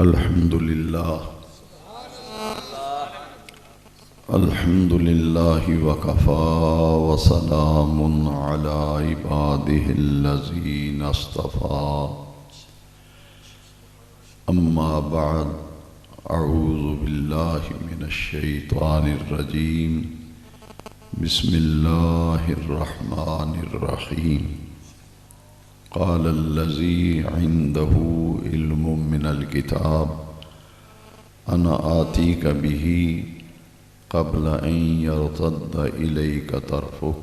الحمد لله وكفى وسلام على عباده الذين اصطفى أما بعد أعوذ بالله من الشيطان الرجيم بسم الله الرحمن الرحيم قال الذي عنده علم من الكتاب أنا آتيك به قبل أن يرتد إليك طرفك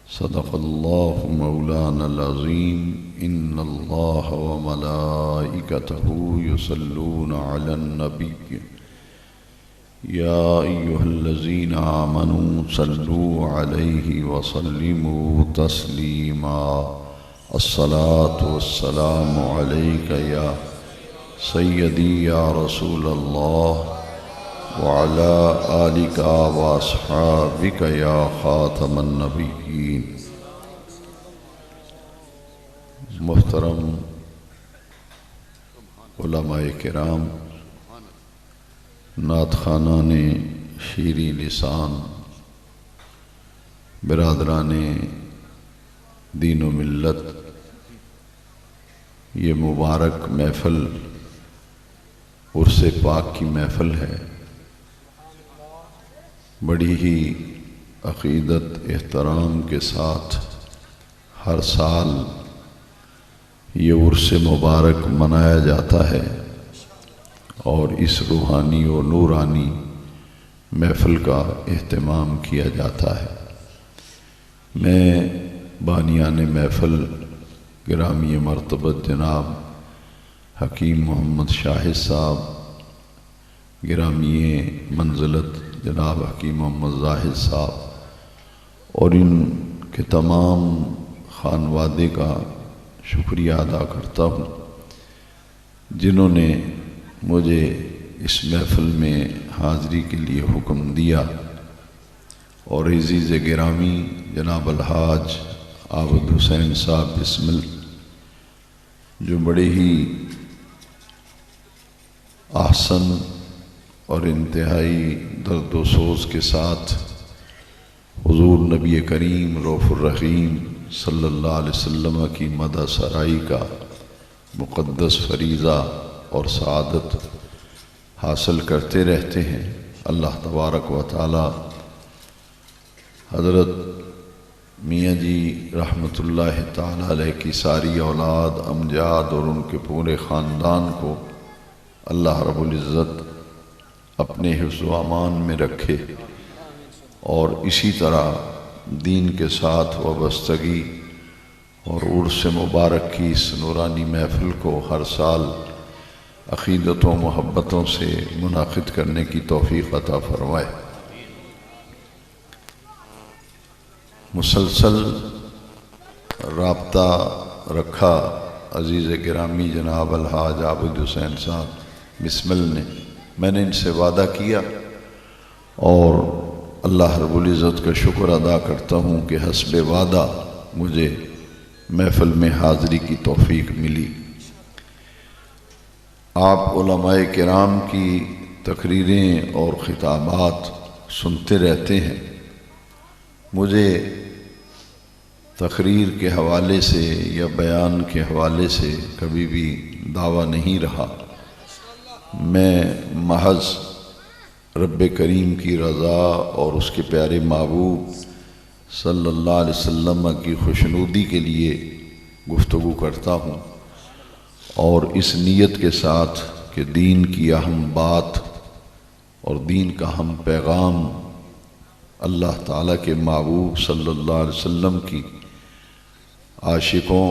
صدق الله مولانا العظيم إن الله وملائكته يصلون على النبي يا أيها الذين آمنوا صلوا عليه وسلموا تسليما الصلاة والسلام عليك يا سيدي يا رسول الله وعلى آلك وأصحابك يا خاتم النبيين. محترم علماء کرام، نعت خوانان شیریں لسان، برادران دین و ملت، یہ مبارک محفل عرس پاک کی محفل ہے. بڑی ہی عقیدت احترام کے ساتھ ہر سال یہ عرس مبارک منایا جاتا ہے اور اس روحانی و نورانی محفل کا اہتمام کیا جاتا ہے. میں بانیان محفل گرامی مرتبت جناب حکیم محمد شاہد صاحب، گرامی منزلت جناب حکیم محمد زاہد صاحب اور ان کے تمام خانوادے کا شکریہ ادا کرتا ہوں جنہوں نے مجھے اس محفل میں حاضری کے لیے حکم دیا، اور عزیز گرامی جناب الحاج عابد حسین صاحب بسمل جو بڑے ہی احسن اور انتہائی درد و سوز کے ساتھ حضور نبی کریم رؤوف الرحیم صلی اللہ علیہ وسلم کی مدح سرائی کا مقدس فریضہ اور سعادت حاصل کرتے رہتے ہیں. اللہ تبارک و تعالی حضرت میاں جی رحمۃ اللہ تعالی علیہ کی ساری اولاد، امجاد اور ان کے پورے خاندان کو اللہ رب العزت اپنے حفظ و امان میں رکھے، اور اسی طرح دین کے ساتھ وابستگی اور عرس مبارک کی اس نورانی محفل کو ہر سال عقیدتوں و محبتوں سے منعقد کرنے کی توفیق عطا فرمائے. مسلسل رابطہ رکھا عزیز گرامی جناب الحاج عابد حسین صاحب بسمل نے. میں نے ان سے وعدہ کیا اور اللہ رب العزت کا شکر ادا کرتا ہوں کہ حسب وعدہ مجھے محفل میں حاضری کی توفیق ملی. آپ علماء کرام کی تقریریں اور خطابات سنتے رہتے ہیں. مجھے تقریر کے حوالے سے یا بیان کے حوالے سے کبھی بھی دعویٰ نہیں رہا. میں محض رب کریم کی رضا اور اس کے پیارے محبوب صلی اللہ علیہ وسلم کی خوشنودی کے لیے گفتگو کرتا ہوں، اور اس نیت کے ساتھ کہ دین کی اہم بات اور دین کا اہم پیغام اللہ تعالیٰ کے محبوب صلی اللہ علیہ وسلم کی عاشقوں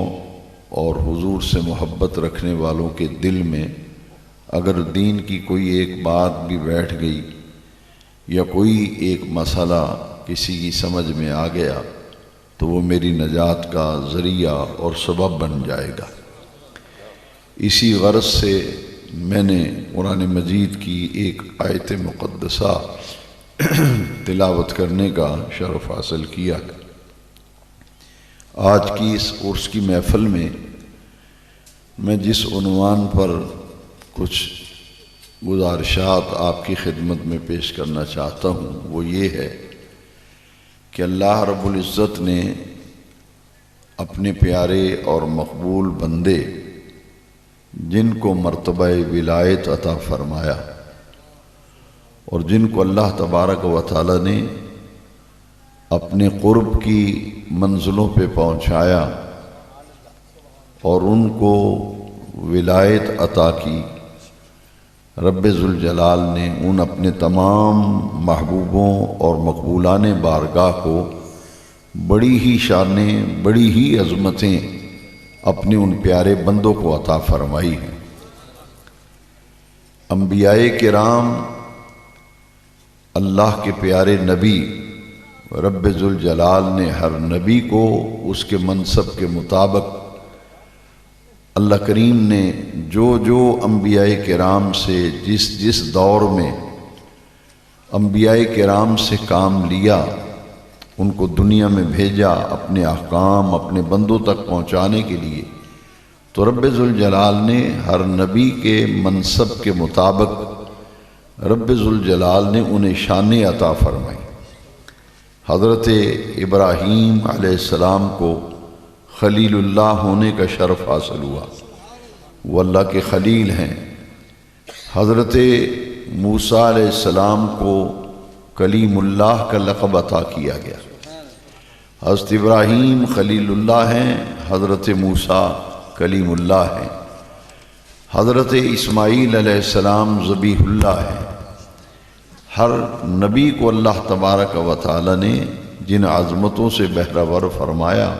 اور حضور سے محبت رکھنے والوں کے دل میں اگر دین کی کوئی ایک بات بھی بیٹھ گئی یا کوئی ایک مسئلہ کسی کی سمجھ میں آ گیا تو وہ میری نجات کا ذریعہ اور سبب بن جائے گا. اسی غرض سے میں نے قرآن مجید کی ایک آیت مقدسہ تلاوت کرنے کا شرف حاصل کیا. آج کی اس عرس کی محفل میں جس عنوان پر کچھ گزارشات آپ کی خدمت میں پیش کرنا چاہتا ہوں۔ وہ یہ ہے کہ اللہ رب العزت نے اپنے پیارے اور مقبول بندے جن کو مرتبہ ولایت عطا فرمایا اور جن کو اللہ تبارک و تعالی نے اپنے قرب کی منزلوں پہ پہنچایا اور ان کو ولایت عطا کی، رب ذوالجلال نے ان اپنے تمام محبوبوں اور مقبولان بارگاہ کو بڑی ہی شانیں، بڑی ہی عظمتیں اپنے ان پیارے بندوں کو عطا فرمائی ہیں۔ انبیاء کرام، اللہ کے پیارے نبی، رب ذوالجلال نے ہر نبی کو اس کے منصب کے مطابق اللہ کریم نے جو انبیاء کرام سے جس دور میں انبیاء کرام سے کام لیا، ان کو دنیا میں بھیجا اپنے احکام اپنے بندوں تک پہنچانے کے لیے، تو رب ذوالجلال نے ہر نبی کے منصب کے مطابق رب ذوالجلال نے انہیں شانیں عطا فرمائی۔ حضرت ابراہیم علیہ السلام کو خلیل اللہ ہونے کا شرف حاصل ہوا، وہ اللہ کے خلیل ہیں۔ حضرت موسیٰ علیہ السلام کو کلیم اللہ کا لقب عطا کیا گیا۔ حضرت ابراہیم خلیل اللہ ہیں، حضرت موسیٰ کلیم اللہ ہیں، حضرت اسماعیل علیہ السلام ذبیح اللہ ہیں۔ ہر نبی کو اللہ تبارک و تعالی نے جن عظمتوں سے بہرہور فرمایا،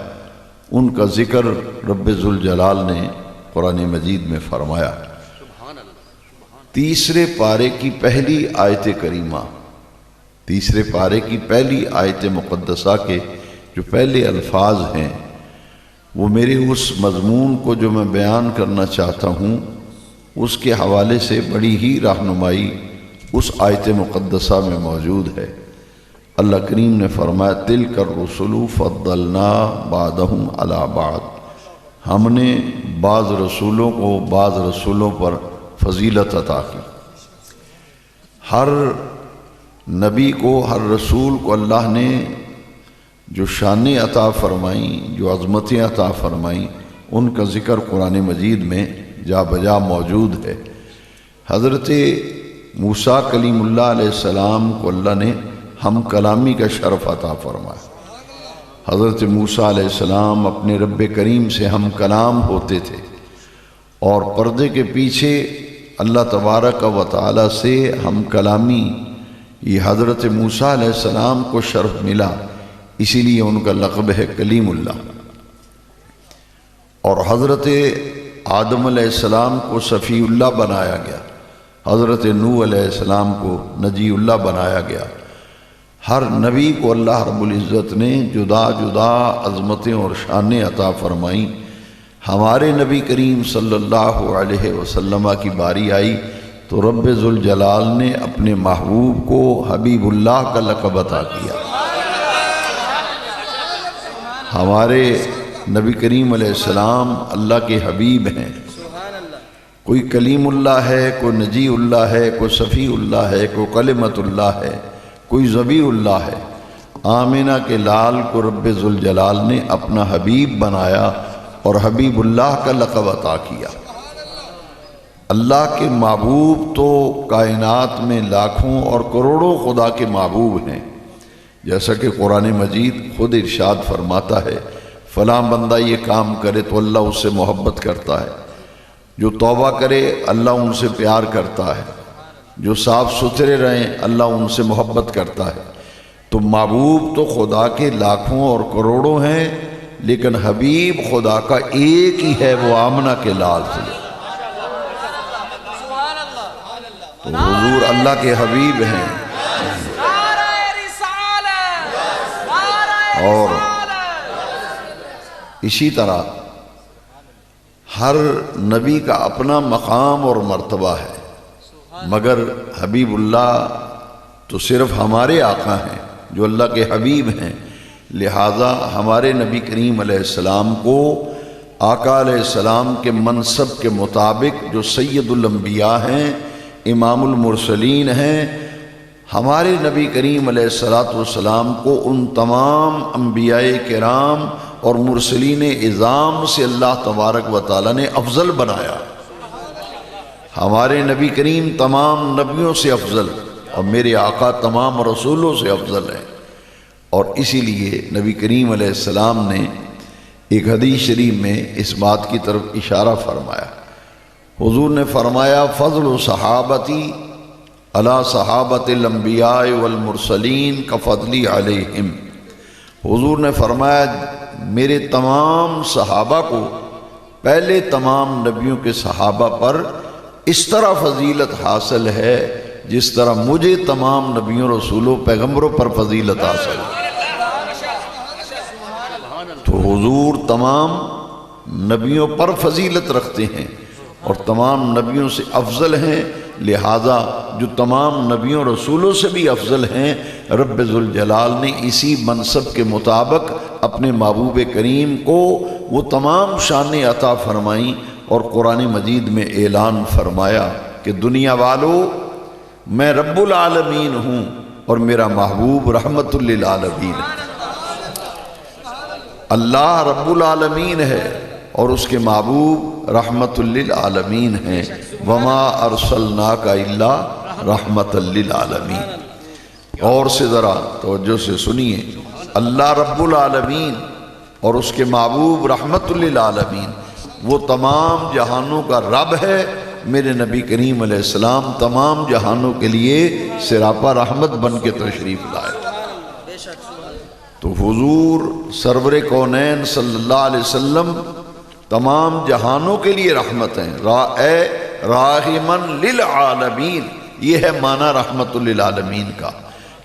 ان کا ذکر رب ذوالجلال نے قرآن مجید میں فرمایا۔ تیسرے پارے کی پہلی آیت کریمہ، تیسرے پارے کی پہلی آیت مقدسہ کے جو پہلے الفاظ ہیں، وہ میرے اس مضمون کو جو میں بیان کرنا چاہتا ہوں اس کے حوالے سے بڑی ہی رہنمائی اس آیت مقدسہ میں موجود ہے۔ اللہ کریم نے فرمایا تِلْكَ الرُّسُلُ فَضَّلْنَا بَعْضَهُمْ عَلَى بَعْضٍ، ہم نے بعض رسولوں کو بعض رسولوں پر فضیلت عطا کی۔ ہر نبی کو، ہر رسول کو اللہ نے جو شانیں عطا فرمائیں، جو عظمتیں عطا فرمائیں، ان کا ذکر قرآن مجید میں جا بجا موجود ہے۔ حضرت موسیٰ کلیم اللہ علیہ السلام کو اللہ نے ہم کلامی کا شرف عطا فرمایا۔ حضرت موسیٰ علیہ السلام اپنے رب کریم سے ہم کلام ہوتے تھے، اور پردے کے پیچھے اللہ تبارک و تعالی سے ہم کلامی یہ حضرت موسیٰ علیہ السلام کو شرف ملا، اسی لیے ان کا لقب ہے کلیم اللہ۔ اور حضرت آدم علیہ السلام کو صفی اللہ بنایا گیا، حضرت نوح علیہ السلام کو نجی اللہ بنایا گیا۔ ہر نبی کو اللہ رب العزت نے جدا جدا عظمتیں اور شانیں عطا فرمائیں۔ ہمارے نبی کریم صلی اللہ علیہ وسلم کی باری آئی تو رب ذوالجلال نے اپنے محبوب کو حبیب اللہ کا لقب عطا کیا۔ ہمارے نبی کریم علیہ السلام اللہ کے حبیب ہیں۔ کوئی کلیم اللہ ہے، کوئی نجی اللہ ہے، کوئی صفی اللہ ہے، کوئی کلمت اللہ ہے، کوئی ذبیح اللہ ہے۔ آمنہ کے لال کو رب ذوالجلال نے اپنا حبیب بنایا اور حبیب اللہ کا لقب عطا کیا۔ اللہ کے محبوب تو کائنات میں لاکھوں اور کروڑوں خدا کے محبوب ہیں، جیسا کہ قرآن مجید خود ارشاد فرماتا ہے فلاں بندہ یہ کام کرے تو اللہ اس سے محبت کرتا ہے، جو توبہ کرے اللہ ان سے پیار کرتا ہے، جو صاف ستھرے رہیں اللہ ان سے محبت کرتا ہے۔ تو محبوب تو خدا کے لاکھوں اور کروڑوں ہیں، لیکن حبیب خدا کا ایک ہی ہے، وہ آمنہ کے لال سے۔ تو حضور اللہ کے حبیب ہیں، اور اسی طرح ہر نبی کا اپنا مقام اور مرتبہ ہے، مگر حبیب اللہ تو صرف ہمارے آقا ہیں جو اللہ کے حبیب ہیں، لہٰذا ہمارے نبی کریم علیہ السلام کو آقا علیہ السلام کے منصب کے مطابق جو سید الانبیاء ہیں، امام المرسلین ہیں، ہمارے نبی کریم علیہ السلام کو ان تمام انبیاء کرام اور مرسلین اعظام سے اللہ تبارک و تعالیٰ نے افضل بنایا۔ ہمارے نبی کریم تمام نبیوں سے افضل اور میرے آقا تمام رسولوں سے افضل ہیں، اور اسی لیے نبی کریم علیہ السلام نے ایک حدیث شریف میں اس بات کی طرف اشارہ فرمایا۔ حضور نے فرمایا فضل صحابتی علی صحابت الانبیاء والمرسلین کفضلی علیہم۔ حضور نے فرمایا میرے تمام صحابہ کو پہلے تمام نبیوں کے صحابہ پر اس طرح فضیلت حاصل ہے جس طرح مجھے تمام نبیوں رسولوں پیغمبروں پر فضیلت حاصل ہے۔ تو حضور تمام نبیوں پر فضیلت رکھتے ہیں اور تمام نبیوں سے افضل ہیں، لہذا جو تمام نبیوں رسولوں سے بھی افضل ہیں، رب ذوالجلال نے اسی منصب کے مطابق اپنے محبوب کریم کو وہ تمام شانیں عطا فرمائیں، اور قرآن مجید میں اعلان فرمایا کہ دنیا والو میں رب العالمین ہوں اور میرا محبوب رحمت للعالمین ہے۔ اللہ رب العالمین ہے اور اس کے محبوب رحمت للعالمین ہیں۔ وما ارسلناک الا رحمت للعالمین۔ اور سے ذرا توجہ سے سنیے، اللہ رب العالمین اور اس کے محبوب رحمت للعالمین، وہ تمام جہانوں کا رب ہے۔ میرے نبی کریم علیہ السلام تمام جہانوں کے لیے سراپا رحمت بن کے تشریف لائے۔ تو حضور سرور کونین صلی اللہ علیہ وسلم تمام جہانوں کے لیے رحمت ہیں۔ راحمن للعالمین، یہ ہے معنی رحمت للعالمین کا،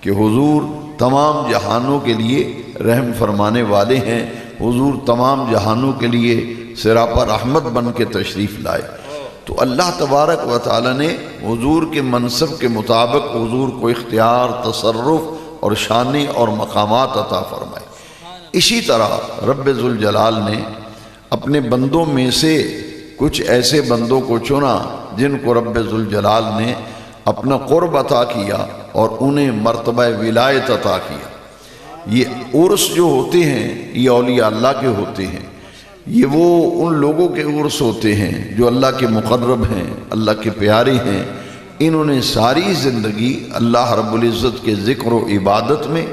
کہ حضور تمام جہانوں کے لیے رحم فرمانے والے ہیں۔ حضور تمام جہانوں کے لیے سراپا رحمت بن کے تشریف لائے۔ تو اللہ تبارک و تعالیٰ نے حضور کے منصب کے مطابق حضور کو اختیار، تصرف اور شانیں اور مقامات عطا فرمائے۔ اسی طرح رب ذوالجلال نے اپنے بندوں میں سے کچھ ایسے بندوں کو چنا جن کو رب ذوالجلال نے اپنا قرب عطا کیا اور انہیں مرتبہ ولایت عطا کیا۔ یہ عرس جو ہوتے ہیں یہ اولیاء اللہ کے ہوتے ہیں، یہ وہ ان لوگوں کے عرس ہوتے ہیں جو اللہ کے مقرب ہیں، اللہ کے پیارے ہیں۔ انہوں نے ساری زندگی اللہ رب العزت کے ذکر و عبادت میں،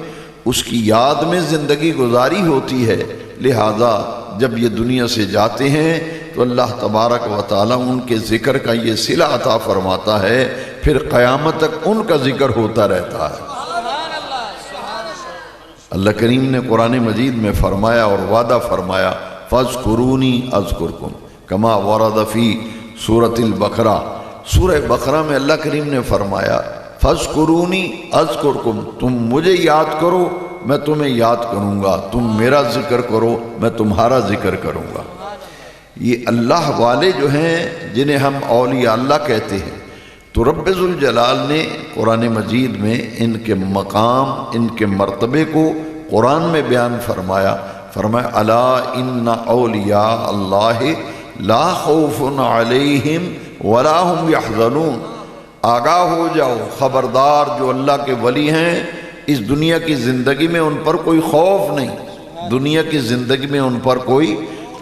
اس کی یاد میں زندگی گزاری ہوتی ہے، لہذا جب یہ دنیا سے جاتے ہیں تو اللہ تبارک و تعالیٰ ان کے ذکر کا یہ صلہ عطا فرماتا ہے، پھر قیامت تک ان کا ذکر ہوتا رہتا ہے۔ اللہ کریم نے قرآن مجید میں فرمایا اور وعدہ فرمایا فَاذْكُرُونِي أَذْكُرْكُمْ كَمَا وَرَدَ فِي سورۃ البقرہ۔ سورہ بقرہ میں اللہ کریم نے فرمایا فَاذْكُرُونِي أَذْكُرْكُمْ، تم مجھے یاد کرو میں تمہیں یاد کروں گا، تم میرا ذکر کرو میں تمہارا ذکر کروں گا۔ یہ اللہ والے جو ہیں جنہیں ہم اولیاء اللہ کہتے ہیں، تو رب ذوالجلال نے قرآن مجید میں ان کے مقام، ان کے مرتبے کو قرآن میں بیان فرمایا۔ فرمایا الا ان اولیاء اللہ لا خوف علیہم ولا هم یحزنون، آگاہ ہو جاؤ، خبردار، جو اللہ کے ولی ہیں اس دنیا کی زندگی میں ان پر کوئی خوف نہیں، دنیا کی زندگی میں ان پر کوئی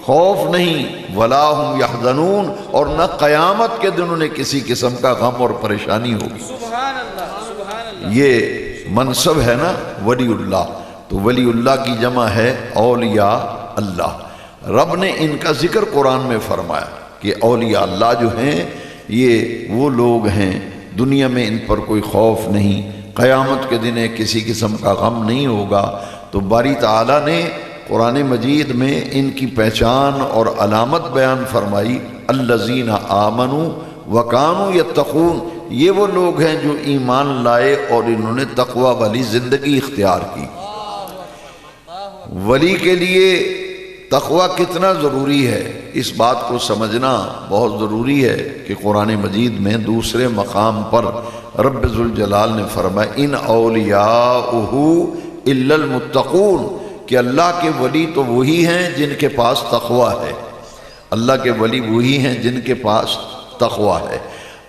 خوف نہیں، ولا هم یحزنون، اور نہ قیامت کے دن انہیں کسی قسم کا غم اور پریشانی ہوگی۔ سبحان اللہ، سبحان اللہ۔ یہ منصب ہے نا ولی اللہ، تو ولی اللہ کی جمع ہے اولیاء اللہ۔ رب نے ان کا ذکر قرآن میں فرمایا کہ اولیاء اللہ جو ہیں یہ وہ لوگ ہیں دنیا میں ان پر کوئی خوف نہیں، قیامت کے دن کسی قسم کا غم نہیں ہوگا۔ تو باری تعالیٰ نے قرآن مجید میں ان کی پہچان اور علامت بیان فرمائی، الذین آمنوا وکانوا یتقون، یہ وہ لوگ ہیں جو ایمان لائے اور انہوں نے تقوی والی زندگی اختیار کی۔ ولی کے لیے تقوی کتنا ضروری ہے اس بات کو سمجھنا بہت ضروری ہے کہ قرآن مجید میں دوسرے مقام پر رب ذوالجلال نے فرمایا ان اولیاءہ الا المتقون، کہ اللہ کے ولی تو وہی ہیں جن کے پاس تقوی ہے۔ اللہ کے ولی وہی ہیں جن کے پاس تقوی ہے۔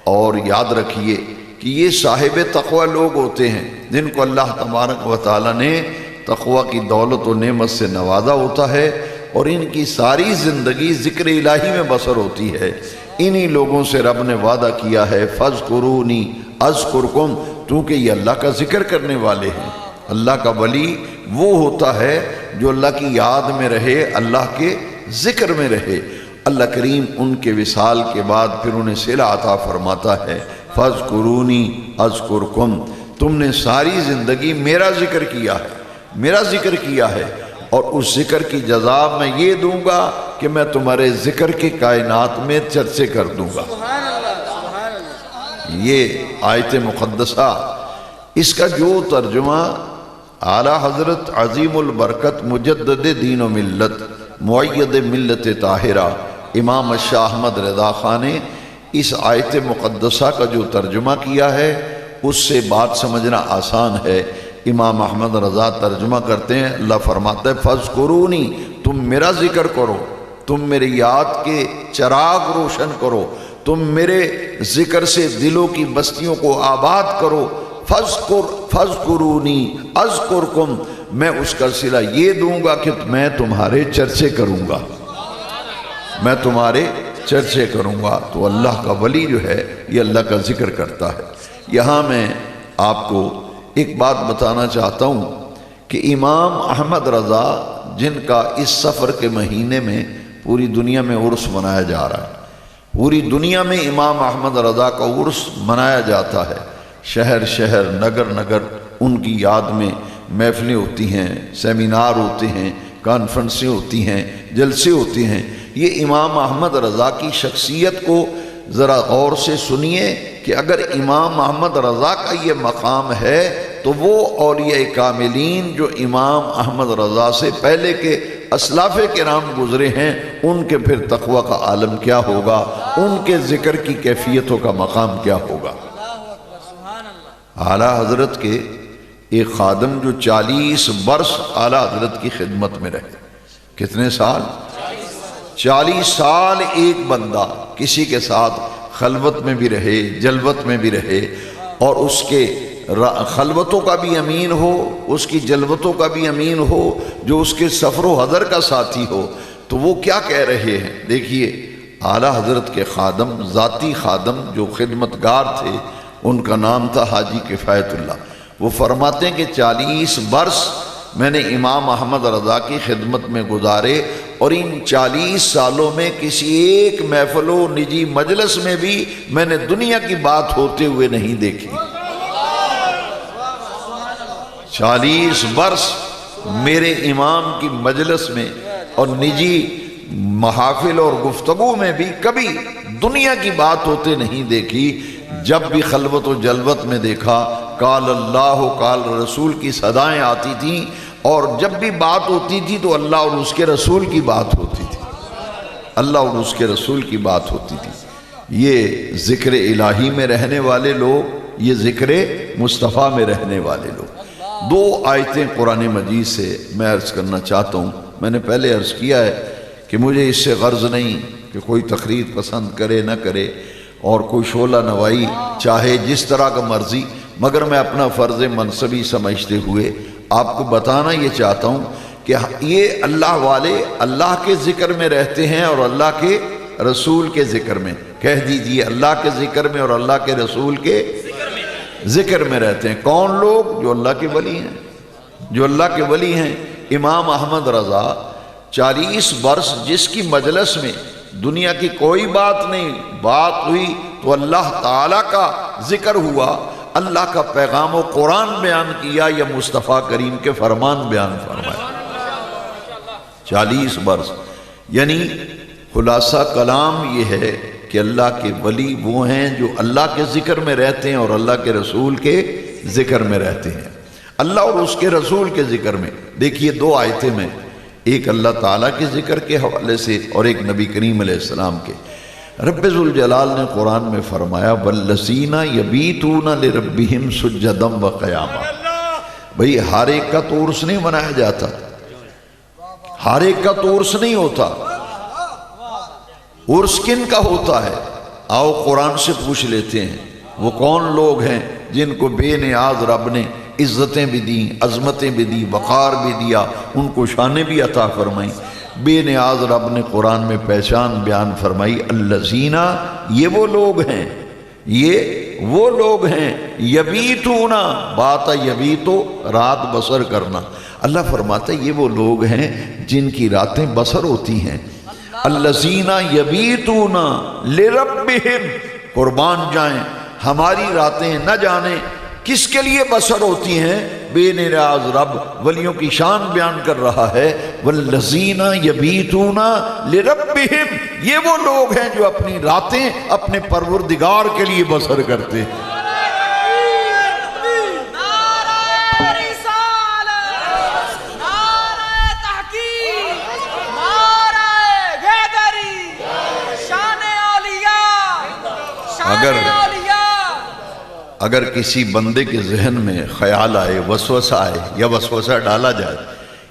اور یاد رکھیے کہ یہ صاحب تقوی لوگ ہوتے ہیں جن کو اللہ تبارک و تعالیٰ نے تقوی کی دولت و نعمت سے نوازا ہوتا ہے، اور ان کی ساری زندگی ذکر الہی میں بسر ہوتی ہے۔ انہی لوگوں سے رب نے وعدہ کیا ہے فَاذْكُرُونِي أَذْكُرْكُمْ، کیونکہ یہ اللہ کا ذکر کرنے والے ہیں۔ اللہ کا ولی وہ ہوتا ہے جو اللہ کی یاد میں رہے، اللہ کے ذکر میں رہے۔ اللہ کریم ان کے وصال کے بعد پھر انہیں صلہ عطا فرماتا ہے فَاذْكُرُونِي أَذْكُرْكُمْ، تم نے ساری زندگی میرا ذکر کیا ہے، میرا ذکر کیا ہے، اور اس ذکر کی جزا میں یہ دوں گا کہ میں تمہارے ذکر کی کائنات میں چرچے کر دوں گا۔ یہ آیت مقدسہ، اس کا جو ترجمہ اعلیٰ حضرت عظیم البرکت مجدد دین و ملت معید ملت طاہرہ امام شاہ احمد رضا خان نے اس آیت مقدسہ کا جو ترجمہ کیا ہے اس سے بات سمجھنا آسان ہے۔ امام احمد رضا ترجمہ کرتے ہیں، اللہ فرماتا ہے فَاذْكُرُونِي، تم میرا ذکر کرو، تم میری یاد کے چراغ روشن کرو، تم میرے ذکر سے دلوں کی بستیوں کو آباد کرو۔ فَاذْكُرُونِي أَذْكُرْكُمْ، میں اس کا صلہ یہ دوں گا کہ میں تمہارے چرچے کروں گا، میں تمہارے چرچے کروں گا۔ تو اللہ کا ولی جو ہے یہ اللہ کا ذکر کرتا ہے۔ یہاں میں آپ کو ایک بات بتانا چاہتا ہوں کہ امام احمد رضا جن کا اس سفر کے مہینے میں پوری دنیا میں عرس منایا جا رہا ہے، پوری دنیا میں امام احمد رضا کا عرس منایا جاتا ہے، شہر شہر نگر نگر ان کی یاد میں محفلیں ہوتی ہیں، سیمینار ہوتے ہیں، کانفرنسیں ہوتی ہیں، جلسے ہوتے ہیں۔ یہ امام احمد رضا کی شخصیت کو ذرا غور سے سنیے کہ اگر امام احمد رضا کا یہ مقام ہے تو وہ اولیاء کاملین جو امام احمد رضا سے پہلے کے اسلاف کرام گزرے ہیں ان کے پھر تقوی کا عالم کیا ہوگا، ان کے ذکر کی کیفیتوں کا مقام کیا ہوگا۔ اعلیٰ حضرت کے ایک خادم جو 40 برس اعلیٰ حضرت کی خدمت میں رہے، کتنے سال؟ 40 سال ایک بندہ کسی کے ساتھ خلوت میں بھی رہے، جلوت میں بھی رہے، اور اس کے خلوتوں کا بھی امین ہو، اس کی جلوتوں کا بھی امین ہو، جو اس کے سفر و حضر کا ساتھی ہو، تو وہ کیا کہہ رہے ہیں؟ دیکھیے اعلیٰ حضرت کے خادم، ذاتی خادم جو خدمتگار تھے، ان کا نام تھا حاجی کفایت اللہ۔ وہ فرماتے ہیں کہ 40 برس میں نے امام احمد رضا کی خدمت میں گزارے، اور ان 40 سالوں میں کسی ایک محفل و نجی مجلس میں بھی میں نے دنیا کی بات ہوتے ہوئے نہیں دیکھی۔ 40 برس میرے امام کی مجلس میں اور نجی محافل اور گفتگو میں بھی کبھی دنیا کی بات ہوتے نہیں دیکھی۔ جب بھی خلوت و جلوت میں دیکھا قال اللہ قال رسول کی صدائیں آتی تھیں، اور جب بھی بات ہوتی تھی تو اللہ اور اس کے رسول کی بات ہوتی تھی، اللہ اور اس کے رسول کی بات ہوتی تھی۔ یہ ذکر الہی میں رہنے والے لوگ، یہ ذکر مصطفیٰ میں رہنے والے لوگ۔ 2 آیتیں قرآن مجید سے میں عرض کرنا چاہتا ہوں۔ میں نے پہلے عرض کیا ہے کہ مجھے اس سے غرض نہیں کہ کوئی تقریر پسند کرے نہ کرے، اور کوئی شعلہ نوائی چاہے جس طرح کا مرضی، مگر میں اپنا فرض منصبی سمجھتے ہوئے آپ کو بتانا یہ چاہتا ہوں کہ یہ اللہ والے اللہ کے ذکر میں رہتے ہیں اور اللہ کے رسول کے ذکر میں۔ کہہ دیجئے اللہ کے ذکر میں اور اللہ کے رسول کے ذکر میں رہتے ہیں۔ کون لوگ؟ جو اللہ کے ولی ہیں، جو اللہ کے ولی ہیں۔ امام احمد رضا 40 برس جس کی مجلس میں دنیا کی کوئی بات نہیں، بات ہوئی تو اللہ تعالیٰ کا ذکر ہوا، اللہ کا پیغام و قرآن بیان کیا یا مصطفیٰ کریم کے فرمان بیان فرمایا۔ 40 برس، یعنی خلاصہ کلام یہ ہے کہ اللہ کے ولی وہ ہیں جو اللہ کے ذکر میں رہتے ہیں اور اللہ کے رسول کے ذکر میں رہتے ہیں، اللہ اور اس کے رسول کے ذکر میں۔ دیکھیے 2 آیتیں میں، ایک اللہ تعالیٰ کے ذکر کے حوالے سے اور ایک نبی کریم علیہ السلام کے۔ رب ذوالجلال نے قرآن میں فرمایا وَالَّذِينَ يَبِيتُونَ لِرَبِّهِمْ سُجَّدًا وَقِيَامًا۔ بھئی ہر ایک کا تو عرس نہیں منایا جاتا، ہر ایک کا تو عرس نہیں ہوتا۔ عرس کن کا ہوتا ہے؟ آؤ قرآن سے پوچھ لیتے ہیں، وہ کون لوگ ہیں جن کو بے نیاز رب نے عزتیں بھی دیں، عظمتیں بھی دی، وقار بھی دیا، ان کو شانیں بھی عطا فرمائیں۔ بے نیاز رب نے قرآن میں پہچان بیان فرمائی، الذین، یہ وہ لوگ ہیں، یہ وہ لوگ ہیں، یبیتون، بات یبیتو رات بسر کرنا، اللہ فرماتا ہے یہ وہ لوگ ہیں جن کی راتیں بسر ہوتی ہیں۔ الذین یبیتون لربہم، قربان جائیں ہماری راتیں نہ جانے کس کے لیے بسر ہوتی ہیں؟ بے نیاز رب ولیوں کی شان بیان کر رہا ہے، والذین یبیتون لربہم، یہ وہ لوگ ہیں جو اپنی راتیں اپنے پروردگار کے لیے بسر کرتے ہیں۔ اگر کسی بندے کے ذہن میں خیال آئے، وسوسہ آئے یا وسوسہ ڈالا جائے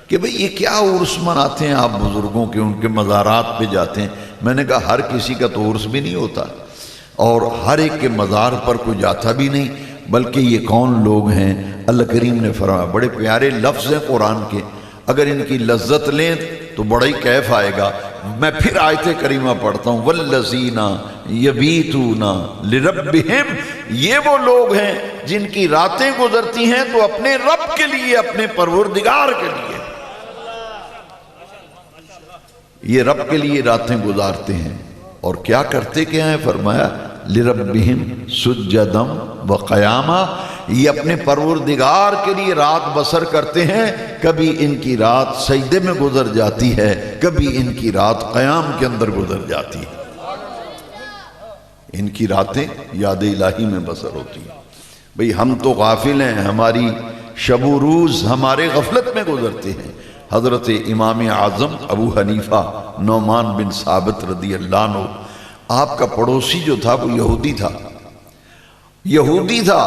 کہ بھئی یہ کیا عرس مناتے ہیں آپ بزرگوں کے، ان کے مزارات پہ جاتے ہیں، میں نے کہا ہر کسی کا تو عرس بھی نہیں ہوتا اور ہر ایک کے مزار پر کوئی جاتا بھی نہیں، بلکہ یہ کون لوگ ہیں؟ اللہ کریم نے فرمایا، بڑے پیارے لفظ ہیں قرآن کے، اگر ان کی لذت لیں تو بڑا ہی کیف آئے گا۔ میں پھر آیت کریمہ پڑھتا ہوں، والذین یبیتون لربہم، یہ وہ لوگ ہیں جن کی راتیں گزرتی ہیں تو اپنے رب کے لیے، اپنے پروردگار کے لیے، یہ رب کے لیے راتیں گزارتے ہیں۔ اور کیا کرتے کیا ہیں؟ فرمایا لربہم سجدم وقیاما، یہ اپنے پروردگار کے لیے رات بسر کرتے ہیں، کبھی ان کی رات سجدے میں گزر جاتی ہے، کبھی ان کی رات قیام کے اندر گزر جاتی ہے، ان کی راتیں یاد الہی میں بسر ہوتی ہیں۔ بھئی ہم تو غافل ہیں، ہماری شب و روز ہمارے غفلت میں گزرتے ہیں۔ حضرت امام اعظم ابو حنیفہ نعمان بن ثابت رضی اللہ عنہ، آپ کا پڑوسی جو تھا وہ یہودی تھا،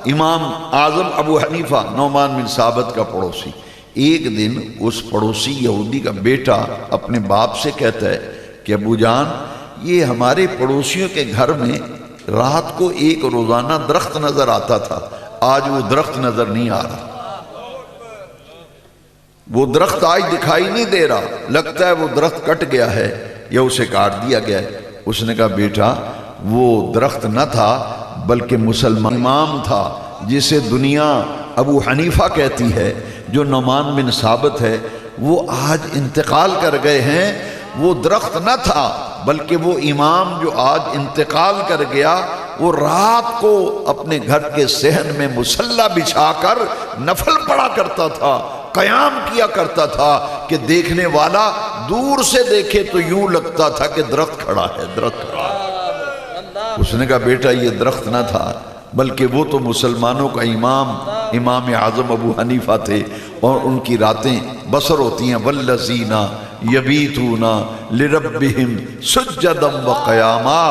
امام اعظم ابو حنیفہ نعمان بن ثابت کا پڑوسی۔ ایک دن اس پڑوسی یہودی کا بیٹا اپنے باپ سے کہتا ہے کہ ابو جان، یہ ہمارے پڑوسیوں کے گھر میں رات کو ایک روزانہ درخت نظر آتا تھا، آج وہ درخت نظر نہیں آ رہا، وہ درخت آج دکھائی نہیں دے رہا، لگتا ہے وہ درخت کٹ گیا ہے یا اسے کاٹ دیا گیا ہے۔ اس نے کہا بیٹا، وہ درخت نہ تھا بلکہ مسلمان امام تھا جسے دنیا ابو حنیفہ کہتی ہے، جو نعمان بن ثابت ہے، وہ آج انتقال کر گئے ہیں۔ وہ درخت نہ تھا بلکہ وہ امام جو آج انتقال کر گیا، وہ رات کو اپنے گھر کے صحن میں مصلی بچھا کر نفل پڑھا کرتا تھا، قیام کیا کرتا تھا کہ دیکھنے والا دور سے دیکھے تو یوں لگتا تھا کہ درخت کھڑا ہے، درخت کھڑا ہے۔ اس نے کہا بیٹا، یہ درخت نہ تھا بلکہ وہ تو مسلمانوں کا امام اعظم ابو حنیفہ تھے، اور ان کی راتیں بسر ہوتی ہیں۔ والذین یبیتون لربہم سجدا وقیاما،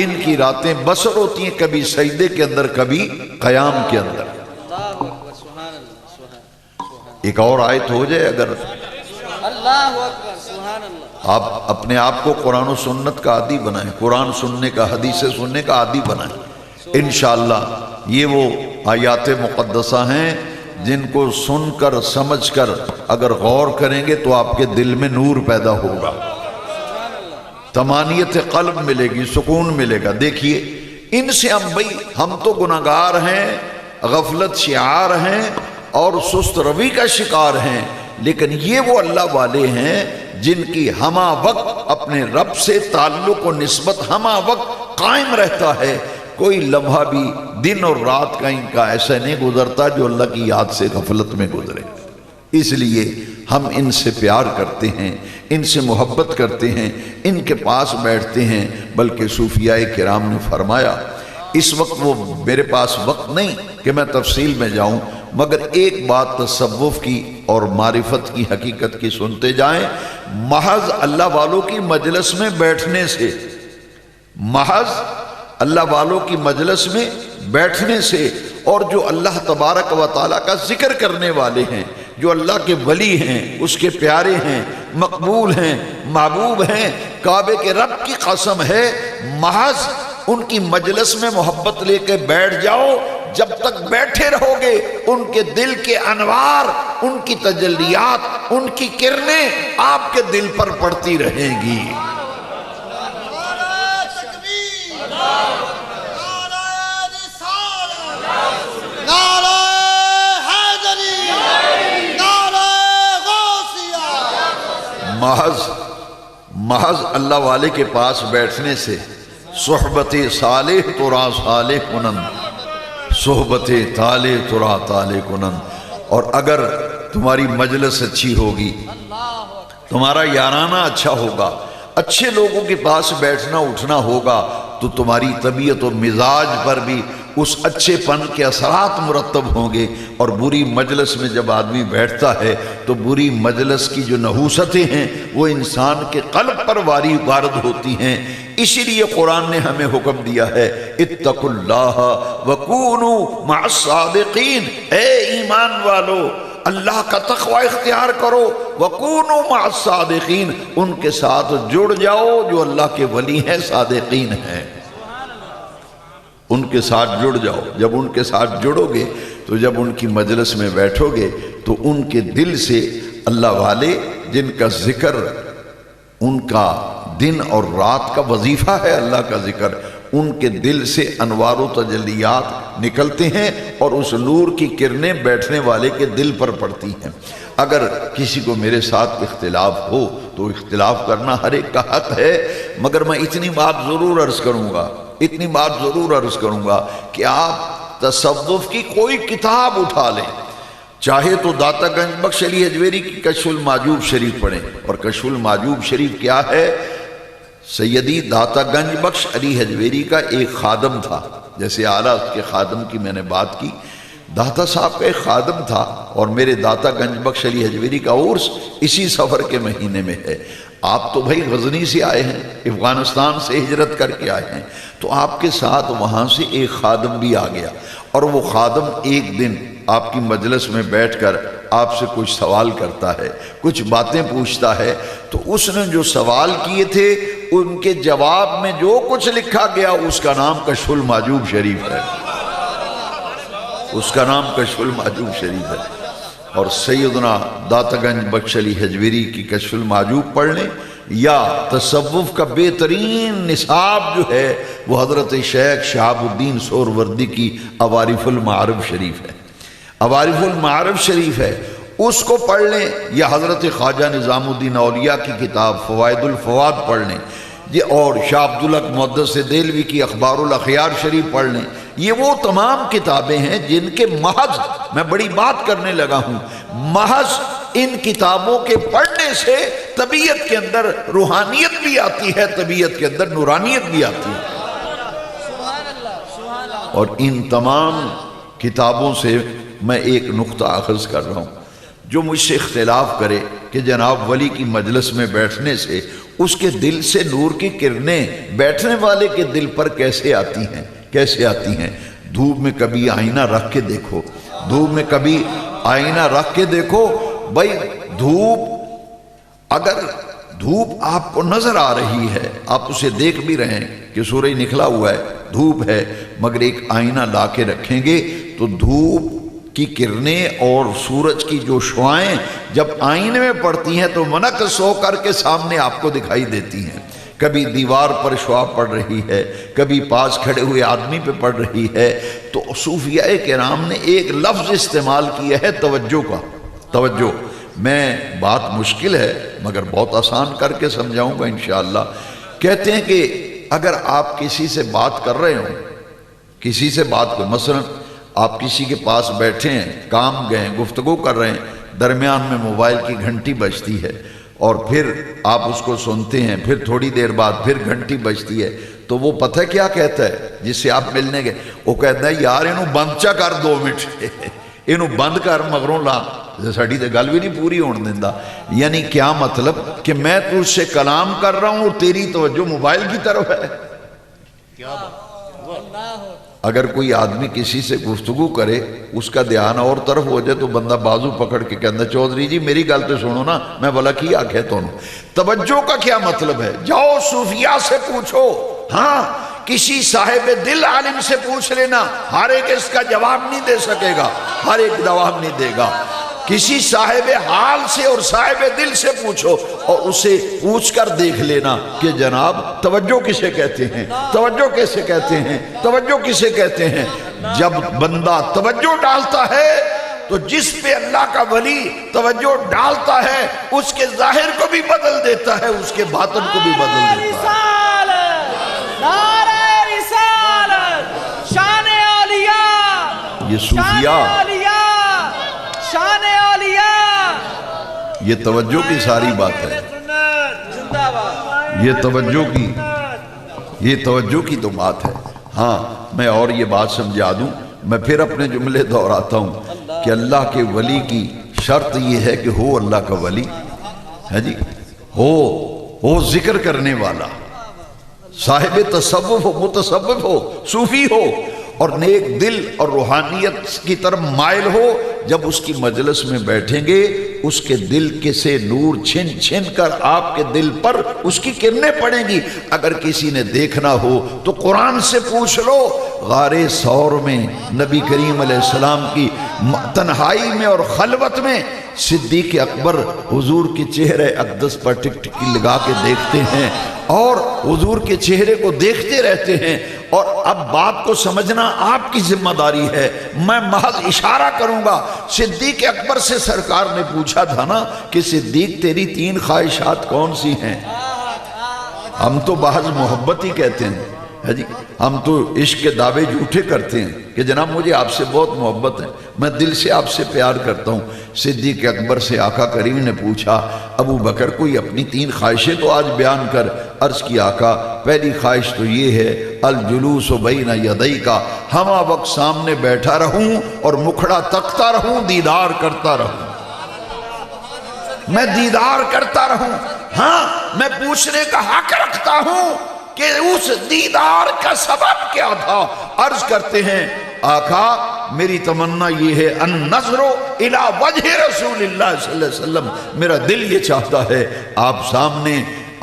ان کی راتیں بسر ہوتی ہیں کبھی سجدے کے اندر، کبھی قیام کے اندر۔ ایک اور آیت ہو جائے، اگر آپ اپنے آپ کو قرآن و سنت کا عادی بنائیں، قرآن سننے کا، حدیث سننے کا عادی بنائیں، انشاءاللہ یہ وہ آیات مقدسہ ہیں جن کو سن کر سمجھ کر اگر غور کریں گے تو آپ کے دل میں نور پیدا ہوگا، طمانیت قلب ملے گی، سکون ملے گا۔ دیکھیے ان سے ہم تو گناہگار ہیں، غفلت شعار ہیں اور سست روی کا شکار ہیں، لیکن یہ وہ اللہ والے ہیں جن کی ہمہ وقت اپنے رب سے تعلق و نسبت ہمہ وقت قائم رہتا ہے۔ کوئی لمحہ بھی دن اور رات کا ان کا ایسا نہیں گزرتا جو اللہ کی یاد سے غفلت میں گزرے۔ اس لیے ہم ان سے پیار کرتے ہیں، ان سے محبت کرتے ہیں، ان کے پاس بیٹھتے ہیں۔ بلکہ صوفیاء کرام نے فرمایا، اس وقت وہ میرے پاس وقت نہیں کہ میں تفصیل میں جاؤں، مگر ایک بات تصوف کی اور معرفت کی حقیقت کی سنتے جائیں، محض اللہ والوں کی مجلس میں بیٹھنے سے، محض اللہ والوں کی مجلس میں بیٹھنے سے، اور جو اللہ تبارک و تعالیٰ کا ذکر کرنے والے ہیں، جو اللہ کے ولی ہیں، اس کے پیارے ہیں، مقبول ہیں، محبوب ہیں، کعبے کے رب کی قسم ہے محض ان کی مجلس میں محبت لے کے بیٹھ جاؤ، جب تک بیٹھے رہو گے ان کے دل کے انوار، ان کی تجلیات، ان کی کرنیں آپ کے دل پر پڑتی رہیں گی۔ محض اللہ والے کے پاس بیٹھنے سے صحبت صالح ترا صالح کنند، صحبت طالح ترا طالح کنند۔ اور اگر تمہاری مجلس اچھی ہوگی، تمہارا یارانہ اچھا ہوگا، اچھے لوگوں کے پاس بیٹھنا اٹھنا ہوگا، تو تمہاری طبیعت و مزاج پر بھی اس اچھے پن کے اثرات مرتب ہوں گے۔ اور بری مجلس میں جب آدمی بیٹھتا ہے تو بری مجلس کی جو نحوستیں ہیں وہ انسان کے قلب پر وارد ہوتی ہیں۔ اسی لیے قرآن نے ہمیں حکم دیا ہے اتقوا اللہ وکونوا مع الصادقین، اے ایمان والو اللہ کا تقوی اختیار کرو، وکونوا مع الصادقین، ان کے ساتھ جڑ جاؤ جو اللہ کے ولی ہیں، صادقین ہیں، ان کے ساتھ جڑ جاؤ۔ جب ان کے ساتھ جڑو گے تو جب ان کی مجلس میں بیٹھو گے تو ان کے دل سے اللہ والے جن کا ذکر ان کا دن اور رات کا وظیفہ ہے اللہ کا ذکر، ان کے دل سے انوار و تجلیات نکلتے ہیں اور اس نور کی کرنیں بیٹھنے والے کے دل پر پڑتی ہیں۔ اگر کسی کو میرے ساتھ اختلاف ہو تو اختلاف کرنا ہر ایک کا حق ہے، مگر میں اتنی بات ضرور عرض کروں گا کہ آپ تصوف کی کوئی کتاب اٹھا لیں، چاہے تو داتا گنج بخش علی حجویری کی کشف المحجوب شریف پڑھیں۔ اور کشف المحجوب شریف کیا ہے؟ سیدی داتا گنج بخش علی حجویری کا ایک خادم تھا، جیسے اعلیٰ کے خادم کی میں نے بات کی، داتا صاحب کا ایک خادم تھا، اور میرے داتا گنج بخش علی حجویری کا عرس اسی سفر کے مہینے میں ہے۔ آپ تو بھائی غزنی سے آئے ہیں، افغانستان سے ہجرت کر کے آئے ہیں، تو آپ کے ساتھ وہاں سے ایک خادم بھی آ گیا، اور وہ خادم ایک دن آپ کی مجلس میں بیٹھ کر آپ سے کچھ سوال کرتا ہے، کچھ باتیں پوچھتا ہے، تو اس نے جو سوال کیے تھے ان کے جواب میں جو کچھ لکھا گیا اس کا نام کشف المحجوب شریف ہے، اس کا نام کشف المحجوب شریف ہے۔ اور سیدنا داتا گنج بخش علی حجویری کی کشف المحجوب پڑھ لیں، یا تصوف کا بہترین نصاب جو ہے وہ حضرت شیخ شہاب الدین سہروردی کی عوارف المعارف شریف ہے، عوارف المعارف شریف ہے، اس کو پڑھ لیں، یا حضرت خواجہ نظام الدین اولیاء کی کتاب فوائد الفواد پڑھ لیں، اور شاہ عبدالحق محدث دہلوی کی اخبار الاخیار شریف پڑھ لیں۔ یہ وہ تمام کتابیں ہیں جن کے محض، میں بڑی بات کرنے لگا ہوں، محض ان کتابوں کے پڑھنے سے طبیعت کے اندر روحانیت بھی آتی ہے، طبیعت کے اندر نورانیت بھی آتی ہے۔ اور ان تمام کتابوں سے میں ایک نقطہ اخذ کر رہا ہوں، جو مجھ سے اختلاف کرے کہ جناب ولی کی مجلس میں بیٹھنے سے اس کے دل سے نور کی کرنیں بیٹھنے والے کے دل پر کیسے آتی ہیں، کیسے آتی ہیں؟ دھوپ میں کبھی آئینہ رکھ کے دیکھو، دھوپ میں کبھی آئینہ رکھ کے دیکھو، بھائی دھوپ، اگر دھوپ آپ کو نظر آ رہی ہے، آپ اسے دیکھ بھی رہے ہیں کہ سورج نکلا ہوا ہے، دھوپ ہے، مگر ایک آئینہ لا کے رکھیں گے تو دھوپ کی کرنیں اور سورج کی جو شعائیں جب آئینے میں پڑتی ہیں تو منعکس ہو کر کے سامنے آپ کو دکھائی دیتی ہیں۔ کبھی دیوار پر شعاع پڑ رہی ہے، کبھی پاس کھڑے ہوئے آدمی پہ پڑ رہی ہے، تو صوفیاء کرام نے ایک لفظ استعمال کیا ہے توجہ کا، توجہ۔ میں بات مشکل ہے مگر بہت آسان کر کے سمجھاؤں گا انشاءاللہ۔ کہتے ہیں کہ اگر آپ کسی سے بات کر رہے ہوں، کسی سے بات کر، مثلا آپ کسی کے پاس بیٹھے ہیں، کام گئے ہیں، گفتگو کر رہے ہیں، درمیان میں موبائل کی گھنٹی بجتی ہے اور پھر آپ اس کو سنتے ہیں، پھر تھوڑی دیر بعد پھر گھنٹی بجتی ہے، تو وہ پتہ کیا کہتا ہے جس سے آپ ملنے گئے؟ وہ کہتا ہے یار انہوں بند چا کر 2 منٹ، انہوں بند کر مگروں لا، ساڑی تے گل بھی نہیں پوری ہون دیندا۔ یعنی کیا مطلب کہ میں تجھ سے کلام کر رہا ہوں اور تیری توجہ موبائل کی طرف ہے۔ کیا بات! اگر کوئی آدمی کسی سے گفتگو کرے اس کا دھیان اور طرف ہو جائے تو بندہ بازو پکڑ کے کہتا ہے چودھری جی میری گل تو سنو نا، میں بھلا کی آکھے تو توجہ کا کیا مطلب ہے؟ جاؤ صوفیاء سے پوچھو، ہاں کسی صاحب دل عالم سے پوچھ لینا، ہر ایک اس کا جواب نہیں دے سکے گا، ہر ایک جواب نہیں دے گا۔ کسی صاحب حال سے اور صاحب دل سے پوچھو اور اسے پوچھ کر دیکھ لینا کہ جناب توجہ کسے کہتے ہیں، توجہ کیسے کہتے ہیں، توجہ کسے کہتے ہیں۔ جب بندہ توجہ ڈالتا ہے تو جس پہ اللہ کا ولی توجہ ڈالتا ہے اس کے ظاہر کو بھی بدل دیتا ہے، اس کے باطن کو بھی بدل دیتا ہے۔ نعرہ رسالت، شان اولیاء، یہ صوفیاء، شان اولیاء، یہ توجہ کی ساری بات ہے، یہ توجہ کی تو بات ہے۔ ہاں میں اور یہ بات سمجھا دوں، میں پھر اپنے جملے دہراتا ہوں کہ اللہ کے ولی کی شرط یہ ہے کہ ہو اللہ کا ولی ہے جی، ہو ذکر کرنے والا، صاحب تصوف ہو، متصوف ہو، صوفی ہو اور نیک دل اور روحانیت کی طرف مائل ہو۔ جب اس کی مجلس میں بیٹھیں گے اس کے دل کے سے نور چھن چھن کر آپ کے دل پر اس کی کرنیں پڑیں گی۔ اگر کسی نے دیکھنا ہو تو قرآن سے پوچھ لو، غار ثور میں نبی کریم علیہ السلام کی تنہائی میں اور خلوت میں صدیق اکبر حضور کے چہرے اقدس پر ٹک ٹکی لگا کے دیکھتے ہیں اور حضور کے چہرے کو دیکھتے رہتے ہیں۔ اور اب بات کو سمجھنا آپ کی ذمہ داری ہے، میں محض اشارہ کروں گا۔ صدیق اکبر سے سرکار نے پوچھا تھا نا کہ صدیق تیری 3 خواہشات کون سی ہیں؟ ہم تو بحث محبت ہی کہتے ہیں جی، ہم تو عشق کے دعوے جھوٹے کرتے ہیں کہ جناب مجھے آپ سے بہت محبت ہے، میں دل سے آپ سے پیار کرتا ہوں۔ صدیق اکبر سے آقا کریم نے پوچھا ابو بکر کوئی اپنی 3 خواہشیں تو آج بیان کر۔ عرض کی آقا پہلی خواہش تو یہ ہے الجلوس بین یدیک، ہمہ وقت سامنے بیٹھا رہوں اور مکھڑا تکتا رہوں، دیدار کرتا رہوں، میں دیدار کرتا رہوں۔ ہاں میں پوچھنے کا حق رکھتا ہوں کہ اس دیدار کا سبب کیا تھا؟ عرض کرتے ہیں آقا میری تمنا یہ ہے النظر الی وجہ رسول اللہ صلی اللہ علیہ وسلم، میرا دل یہ چاہتا ہے آپ سامنے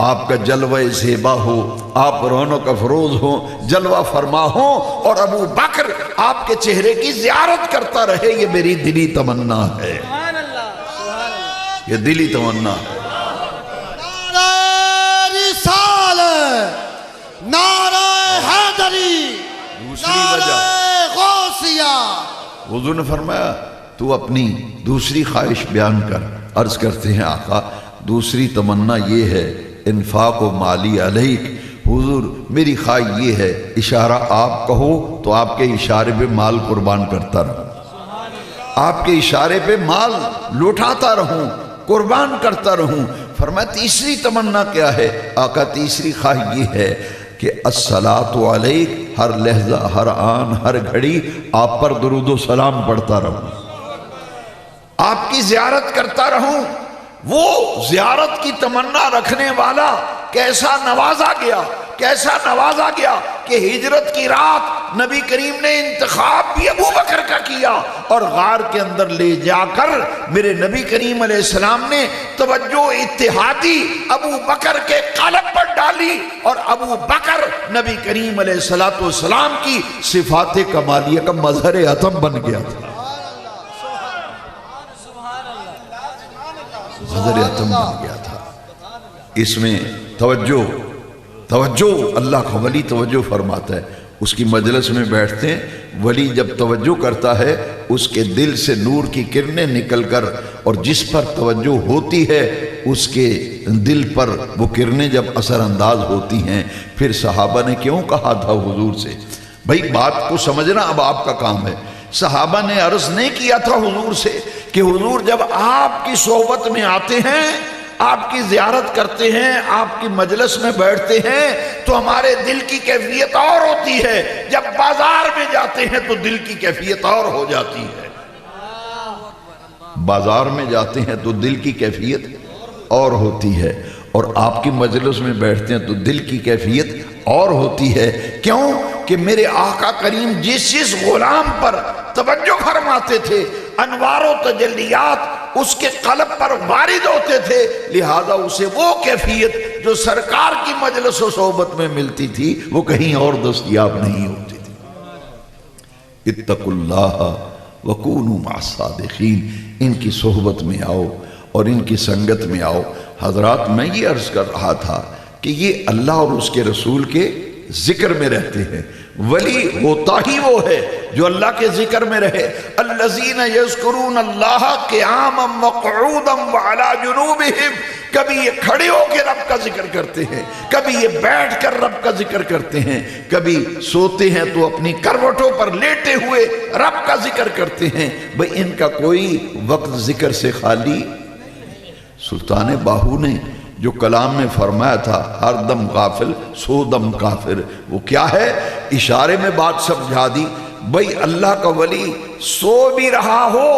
آپ کا جلوہ زیبا ہو، آپ رونق افروز ہو، جلوہ فرما ہو اور ابو بکر آپ کے چہرے کی زیارت کرتا رہے، یہ میری دلی تمنا ہے، یہ دلی تمنا ہے۔ نعرہ رسالت، نعرہ حیدری، دوسری وجہ نعرہ غوثیہ۔ حضور نے فرمایا تو اپنی دوسری خواہش بیان کر۔ عرض کرتے ہیں آقا دوسری تمنا یہ ہے انفاق و مالی علیک، حضور میری خواہش یہ ہے اشارہ آپ کہو تو آپ کے اشارے پہ مال قربان کرتا رہوں، آپ کے اشارے پہ مال لوٹاتا رہوں، قربان کرتا رہوں۔ فرمایا تیسری تمنا کیا ہے؟ آقا تیسری خواہش یہ ہے کہ الصلاۃ علیک، ہر لحظہ ہر آن ہر گھڑی آپ پر درود و سلام پڑھتا رہوں، آپ کی زیارت کرتا رہوں۔ وہ زیارت کی تمنا رکھنے والا کیسا نوازا گیا، کیسا نوازا گیا کہ ہجرت کی رات نبی کریم نے انتخاب بھی ابو بکر کا کیا اور غار کے اندر لے جا کر میرے نبی کریم علیہ السلام نے توجہ اتحادی ابو بکر کے قلب پر ڈالی اور ابو بکر نبی کریم علیہ السلام کی صفات کمالیہ کا مظہر عتم بن گیا تھا، مظہر عتم بن گیا تھا۔ اس میں توجہ اللہ کا ولی توجہ فرماتا ہے، اس کی مجلس میں بیٹھتے ہیں، ولی جب توجہ کرتا ہے اس کے دل سے نور کی کرنیں نکل کر اور جس پر توجہ ہوتی ہے اس کے دل پر وہ کرنیں جب اثر انداز ہوتی ہیں۔ پھر صحابہ نے کیوں کہا تھا حضور سے؟ بھائی بات کو سمجھنا اب آپ کا کام ہے۔ صحابہ نے عرض نہیں کیا تھا حضور سے کہ حضور جب آپ کی صحبت میں آتے ہیں، آپ کی زیارت کرتے ہیں، آپ کی مجلس میں بیٹھتے ہیں تو ہمارے دل کی کیفیت اور ہوتی ہے، جب بازار میں جاتے ہیں تو دل کی کیفیت اور ہو جاتی ہے، بازار میں جاتے ہیں تو دل کی کیفیت اور ہوتی ہے، اور آپ کی مجلس میں بیٹھتے ہیں تو دل کی کیفیت اور ہوتی ہے۔ کیوں؟ کہ میرے آقا کریم جس غلام پر توجہ فرماتے تھے انوار و تجلیات اس کے قلب پر وارد ہوتے تھے، لہذا اسے وہ کیفیت جو سرکار کی مجلس و صحبت میں ملتی تھی وہ کہیں اور دستیاب نہیں ہوتی تھی۔ اتقوا اللہ وکونوا مع الصادقین، ان کی صحبت میں آؤ اور ان کی سنگت میں آؤ۔ حضرات میں یہ عرض کر رہا تھا کہ یہ اللہ اور اس کے رسول کے ذکر میں رہتے ہیں۔ ولی ہوتا ہی وہ ہے جو اللہ کے ذکر میں رہے۔ الذین یذکرون اللہ قیاما وقعودا وعلی جنوبہم، کبھی یہ کھڑے ہو کے رب کا ذکر کرتے ہیں، کبھی یہ بیٹھ کر رب کا ذکر کرتے ہیں، کبھی سوتے ہیں تو اپنی کروٹوں پر لیٹے ہوئے رب کا ذکر کرتے ہیں۔ بھئی ان کا کوئی وقت ذکر سے خالی۔ سلطان باہو نے جو کلام میں فرمایا تھا ہر دم غافل سو دم کافر، وہ کیا ہے؟ اشارے میں بات سمجھا دی۔ بھئی اللہ کا ولی سو بھی رہا ہو،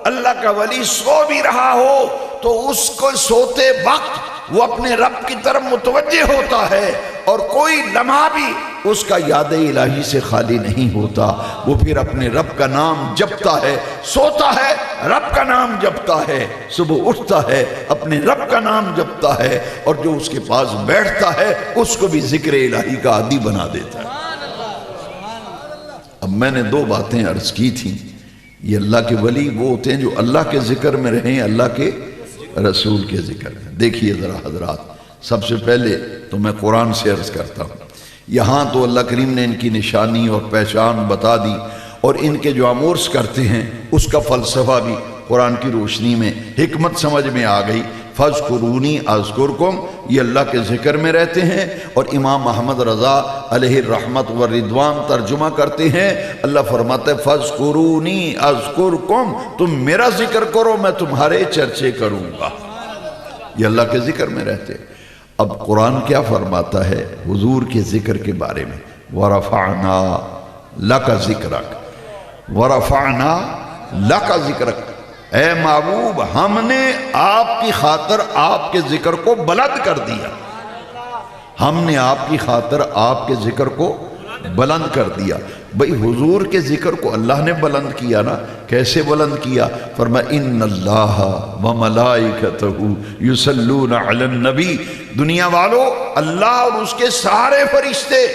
اللہ کا ولی سو بھی رہا ہو تو اس کو سوتے وقت وہ اپنے رب کی طرف متوجہ ہوتا ہے، اور کوئی لمحہ بھی اس کا یاد الہی سے خالی نہیں ہوتا۔ وہ پھر اپنے رب کا نام جپتا ہے، سوتا ہے رب کا نام جپتا ہے، صبح اٹھتا ہے اپنے رب کا نام جپتا ہے، اور جو اس کے پاس بیٹھتا ہے اس کو بھی ذکر الہی کا عادی بنا دیتا ہے۔ اب میں نے دو باتیں عرض کی تھیں۔ یہ اللہ کے ولی وہ ہوتے ہیں جو اللہ کے ذکر میں رہیں، اللہ کے رسول کے ذکر میں۔ دیکھیے ذرا حضرات، سب سے پہلے تو میں قرآن سے عرض کرتا ہوں۔ یہاں تو اللہ کریم نے ان کی نشانی اور پہچان بتا دی، اور ان کے جو امورس کرتے ہیں اس کا فلسفہ بھی قرآن کی روشنی میں حکمت سمجھ میں آ گئی۔ فَاذْكُرُونِي أَذْكُرْكُمْ، یہ اللہ کے ذکر میں رہتے ہیں، اور امام احمد رضا علیہ الرحمت والرضوان ترجمہ کرتے ہیں۔ اللہ فرماتا ہے فَاذْكُرُونِي أَذْكُرْكُمْ، تم میرا ذکر کرو میں تمہارے چرچے کروں گا۔ یہ اللہ کے ذکر میں رہتے ہیں۔ اب قرآن کیا فرماتا ہے حضور کے ذکر کے بارے میں؟ وَرَفَعْنَا لَكَ ذِكْرَكَ، وَرَفَعْنَا لَكَ ذِكْرَكَ، اے محبوب ہم نے آپ کی خاطر آپ کے ذکر کو بلند کر دیا۔ ہم نے آپ کی خاطر آپ کے ذکر کو بلند کر دیا۔ بھئی حضور کے ذکر کو اللہ نے بلند کیا نا، کیسے بلند کیا؟ فرمایا ان اللہ وملائکتہ یصلون علی النبی، دنیا والو اللہ اور اس کے سارے فرشتے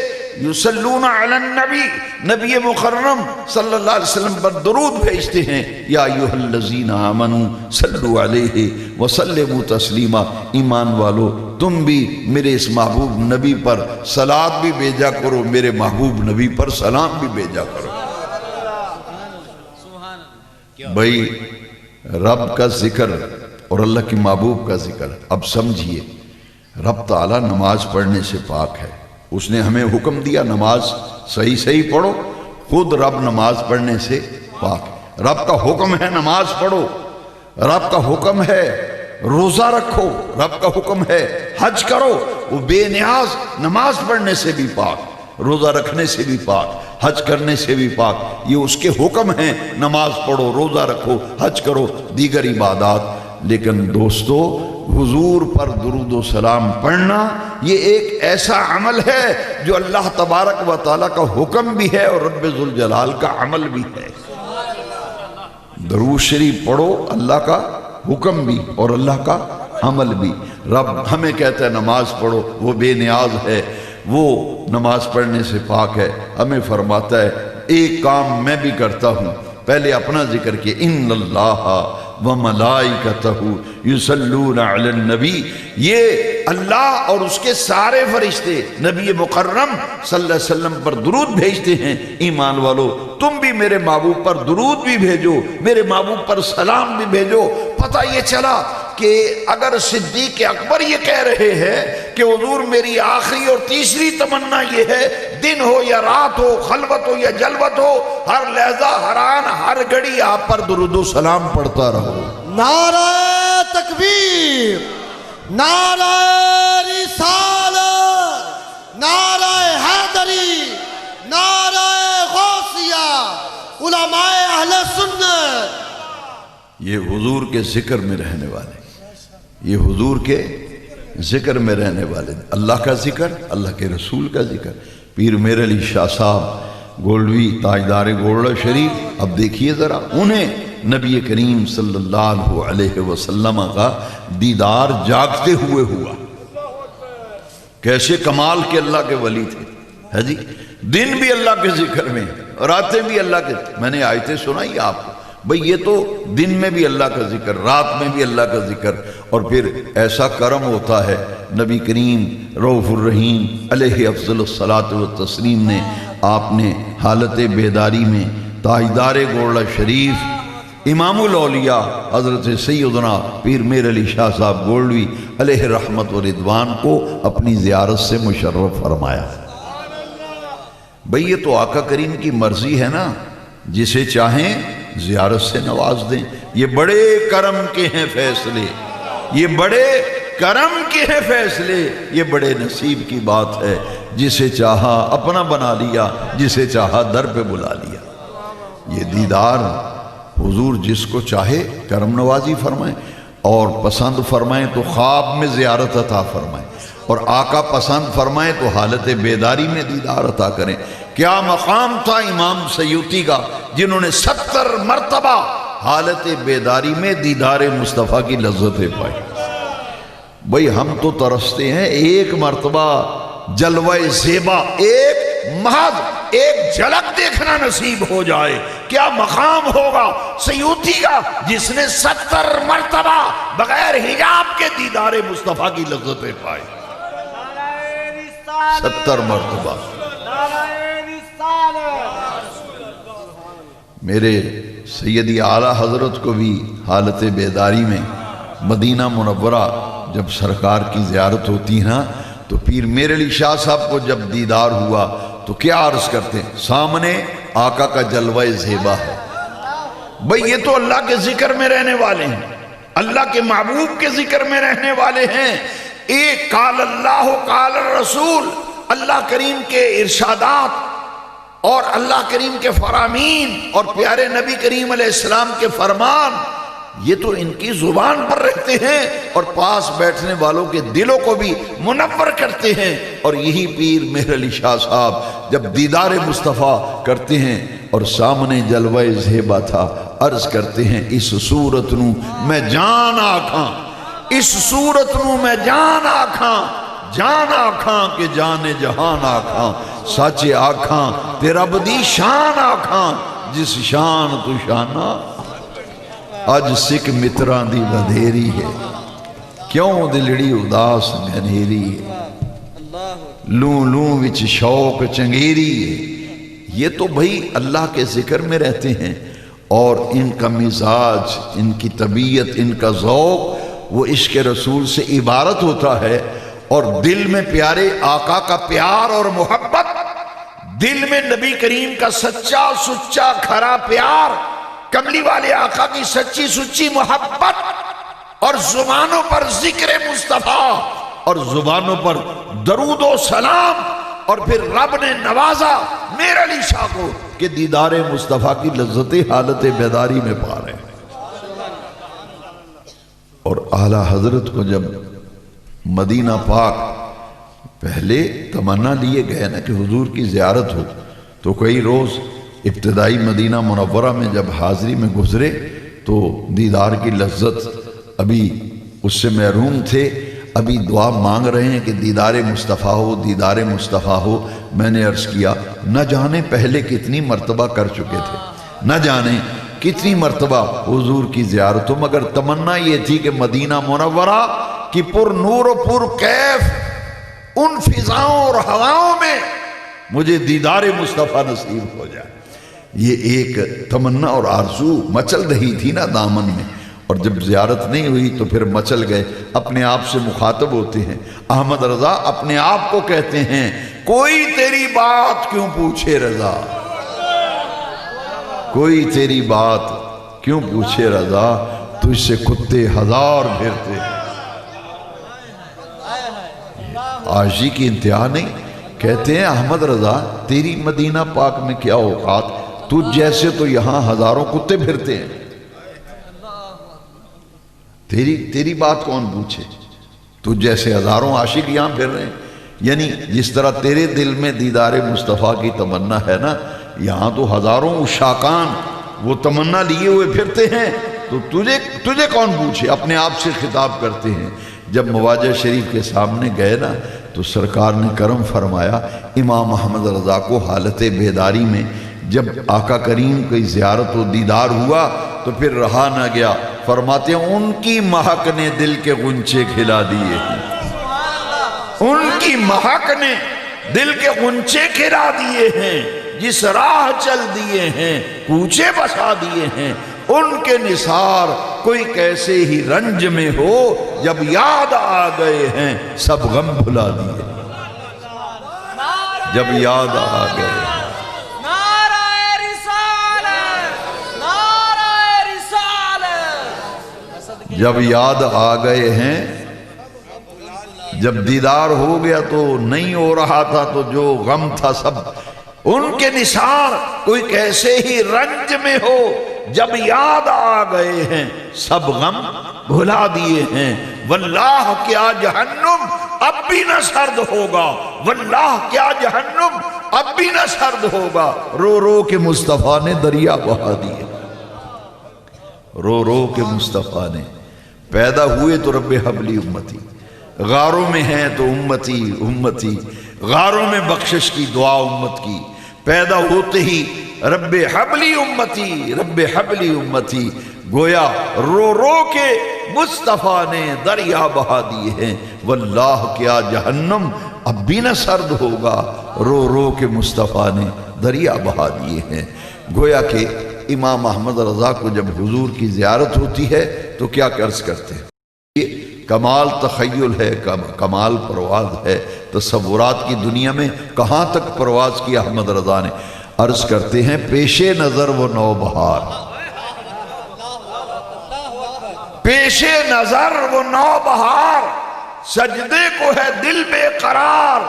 یصلون علی النبی، نبی مکرم صلی اللہ علیہ وسلم پر درود بھیجتے ہیں۔ یا ایھا الذین آمنوا صلوا علیہ وسلموا تسلیما، ایمان والو تم بھی میرے اس محبوب نبی پر صلوات بھی بھیجا کرو، میرے محبوب نبی پر سلام بھی بھیجا کرو۔ بھئی رب کا ذکر اور اللہ کی محبوب کا ذکر، اب سمجھیے رب تعالیٰ نماز پڑھنے سے پاک ہے، اس نے ہمیں حکم دیا نماز صحیح پڑھو، خود رب نماز پڑھنے سے پاک۔ رب کا حکم ہے نماز پڑھو، رب کا حکم ہے روزہ رکھو، رب کا حکم ہے حج کرو، وہ بے نیاز نماز پڑھنے سے بھی پاک، روزہ رکھنے سے بھی پاک، حج کرنے سے بھی پاک۔ یہ اس کے حکم ہیں، نماز پڑھو، روزہ رکھو، حج کرو، دیگر عبادات۔ لیکن دوستو حضور پر درود و سلام پڑھنا یہ ایک ایسا عمل ہے جو اللہ تبارک و تعالیٰ کا حکم بھی ہے اور رب ذوالجلال کا عمل بھی ہے۔ درود شریف پڑھو، اللہ کا حکم بھی اور اللہ کا عمل بھی۔ رب ہمیں کہتا ہے نماز پڑھو، وہ بے نیاز ہے، وہ نماز پڑھنے سے پاک ہے۔ ہمیں فرماتا ہے ایک کام میں بھی کرتا ہوں، پہلے اپنا ذکر کیا، ان اللہ وملائکتہ یصلون علی النبی، یہ اللہ اور اس کے سارے فرشتے نبی مکرم صلی اللہ علیہ وسلم پر درود بھیجتے ہیں۔ ایمان والو تم بھی میرے محبوب پر درود بھی بھیجو، میرے محبوب پر سلام بھی بھیجو۔ پتہ یہ چلا کہ اگر صدیق اکبر یہ کہہ رہے ہیں کہ حضور میری آخری اور تیسری تمنا یہ ہے، دن ہو یا رات ہو، خلوت ہو یا جلوت ہو، ہر لحظہ ہر آن ہر گھڑی آپ پر درود و سلام پڑھتا رہو۔ نعرہ تکبیر، نعرہ رسالت، نعرہ حیدری، نعرہ غوثیہ، علماء اہل سنت، یہ حضور کے ذکر میں رہنے والے، یہ حضور کے ذکر میں رہنے والے، اللہ کا ذکر، اللہ کے رسول کا ذکر۔ پیر میر علی شاہ صاحب گولوی تاجدار گولڑا شریف، اب دیکھیے ذرا، انہیں نبی کریم صلی اللہ علیہ وسلم کا دیدار جاگتے ہوئے ہوا۔ کیسے کمال کے اللہ کے ولی تھے، ہے جی، دن بھی اللہ کے ذکر میں، راتیں بھی اللہ کے، میں نے آیتیں سنائی آپ کو، بھئی یہ تو دن میں بھی اللہ کا ذکر، رات میں بھی اللہ کا ذکر، اور پھر ایسا کرم ہوتا ہے نبی کریم رؤوف الرحیم علیہ افضل الصلاۃ والتسلیم نے، آپ نے حالت بیداری میں تاجدار گولڑا شریف امام الاولیاء حضرت سیدنا پیر میر علی شاہ صاحب گولوی علیہ رحمت و رضوان کو اپنی زیارت سے مشرف فرمایا۔ بھئی یہ تو آقا کریم کی مرضی ہے نا، جسے چاہیں زیارت سے نواز دیں۔ یہ بڑے کرم کے ہیں فیصلے، یہ بڑے کرم کے ہیں فیصلے، یہ بڑے نصیب کی بات ہے، جسے چاہا اپنا بنا لیا، جسے چاہا در پہ بلا لیا۔ یہ دیدار حضور جس کو چاہے کرم نوازی فرمائیں، اور پسند فرمائیں تو خواب میں زیارت عطا فرمائیں، اور آقا پسند فرمائیں تو حالت بیداری میں دیدار عطا کریں۔ کیا مقام تھا امام سیوطی کا، جنہوں نے 70 مرتبہ حالت بیداری میں دیدار مصطفیٰ کی لذتیں پائی۔ بھئی ہم تو ترستے ہیں ایک مرتبہ جلوہ زیبا، ایک محض ایک جھلک دیکھنا نصیب ہو جائے، کیا مقام ہوگا سیوطی کا جس نے 70 مرتبہ بغیر حجاب کے دیدار مصطفیٰ کی لذتیں پائی۔ 70 مرتبہ۔ میرے سیدی اعلیٰ حضرت کو بھی حالت بیداری میں مدینہ منورہ جب سرکار کی زیارت ہوتی نا، تو پیر میر علی شاہ صاحب کو جب دیدار ہوا تو کیا عرض کرتے ہیں، سامنے آقا کا جلوہ زیبا ہے۔ بھئی یہ تو اللہ کے ذکر میں رہنے والے ہیں، اللہ کے محبوب کے ذکر میں رہنے والے ہیں۔ ایک قال اللہ قال الرسول، اللہ کریم کے ارشادات اور اللہ کریم کے فرامین اور پیارے نبی کریم علیہ السلام کے فرمان، یہ تو ان کی زبان پر رہتے ہیں اور پاس بیٹھنے والوں کے دلوں کو بھی منور کرتے ہیں۔ اور یہی پیر مہر علی شاہ صاحب جب دیدار مصطفیٰ کرتے ہیں اور سامنے جلوہ زیبا تھا، عرض کرتے ہیں اس صورت نو میں جان آکھاں، اس صورت نو میں جان آکھاں، جان آکھاں کہ جان جہان آکھاں، سچ آکھاں تے رب دی شان آکھاں، جس شان تو شانہ اج سکھ متران دی ودھیری ہے، کیوں دلڑی اداس گھنیری ہے، لوں لوں وچ شوق چنگیری ہے۔ یہ تو بھئی اللہ کے ذکر میں رہتے ہیں، اور ان کا مزاج، ان کی طبیعت، ان کا ذوق وہ عشق رسول سے عبارت ہوتا ہے، اور دل میں پیارے آقا کا پیار اور محبت، دل میں نبی کریم کا سچا سچا کھرا پیار، کملی والے آقا کی سچی سچی محبت، اور زبانوں پر ذکر مصطفیٰ، اور زبانوں پر درود و سلام، اور پھر رب نے نوازا میر علی شاہ کو کہ دیدار مصطفیٰ کی لذت حالت بیداری میں پا رہے ہیں۔ اور اعلیٰ حضرت کو جب مدینہ پاک پہلے تمنا لیے گئے نا کہ حضور کی زیارت ہو، تو کئی روز ابتدائی مدینہ منورہ میں جب حاضری میں گزرے تو دیدار کی لذت ابھی اس سے محروم تھے، ابھی دعا مانگ رہے ہیں کہ دیدار مصطفیٰ ہو، دیدار مصطفیٰ ہو۔ میں نے عرض کیا نہ جانے پہلے کتنی مرتبہ کر چکے تھے، نہ جانے کتنی مرتبہ حضور کی زیارت ہو، مگر تمنا یہ تھی کہ مدینہ منورہ کی پر نور و پر کیف ان فضاؤں اور ہواؤں میں مجھے دیدار مصطفیٰ نصیب ہو جائے۔ یہ ایک تمنا اور آرزو مچل رہی تھی نا دامن میں، اور جب زیارت نہیں ہوئی تو پھر مچل گئے۔ اپنے آپ سے مخاطب ہوتے ہیں، احمد رضا اپنے آپ کو کہتے ہیں کوئی تیری بات کیوں پوچھے رضا، کوئی تیری بات کیوں پوچھے رضا، تجھ سے کتے ہزار پھرتے ہیں۔ عاشقی کی انتہا نہیں، کہتے ہیں احمد رضا تیری مدینہ پاک میں کیا اوقات، تجھ جیسے تو یہاں ہزاروں کتے پھرتے ہیں، تیری بات کون پوچھے، تجھ جیسے ہزاروں عاشق یہاں پھر رہے ہیں۔ یعنی جس طرح تیرے دل میں دیدار مصطفیٰ کی تمنا ہے نا، یہاں تو ہزاروں عشاقان وہ تمنا لیے ہوئے پھرتے ہیں، تو تجھے کون پوچھے، اپنے آپ سے خطاب کرتے ہیں۔ جب مواجہ شریف کے سامنے گئے نا تو سرکار نے کرم فرمایا، امام احمد رضا کو حالت بیداری میں جب آقا کریم کی زیارت و دیدار ہوا تو پھر رہا نہ گیا، فرماتے ہیں ان کی مہک نے دل کے غنچے کھلا دیے ہیں، ان کی مہک نے دل کے غنچے کھلا دیے ہیں، جس راہ چل دیے ہیں کوچے بسا دیے ہیں، ان کے نثار کوئی کیسے ہی رنج میں ہو، جب یاد آ گئے ہیں سب غم بھلا دیے، جب یاد آ گئے ہیں۔ جب یاد آ گئے ہیں، جب دیدار ہو گیا تو نہیں ہو رہا تھا تو جو غم تھا سب ان کے نثار کوئی کیسے ہی رنج میں ہو، جب یاد آ گئے ہیں سب غم بھلا دیے ہیں۔ واللہ کیا جہنم اب بھی نہ سرد ہوگا، واللہ کیا جہنم اب بھی نہ سرد ہوگا، رو رو کے مصطفیٰ نے دریا بہا دیے، رو رو کے مصطفیٰ نے۔ پیدا ہوئے تو رب حبلی امتی، غاروں میں ہیں تو امتی امتی، غاروں میں بخشش کی دعا امت کی، پیدا ہوتے ہی رب حبلی امتی رب حبلی امتی، گویا رو رو کے مصطفیٰ نے دریا بہا دیے ہیں۔ واللہ کیا جہنم اب بھی نہ سرد ہوگا، رو رو کے مصطفیٰ نے دریا بہا دیے ہیں۔ گویا کہ امام احمد رضا کو جب حضور کی زیارت ہوتی ہے تو کیا عرض کرتے ہیں؟ یہ کمال تخیل ہے، کمال پرواز ہے، تصورات کی دنیا میں کہاں تک پرواز کی احمد رضا نے۔ عرض کرتے ہیں پیش نظر وہ نوبہار، پیش نظر وہ نوبہار، سجدے کو ہے دل بے قرار،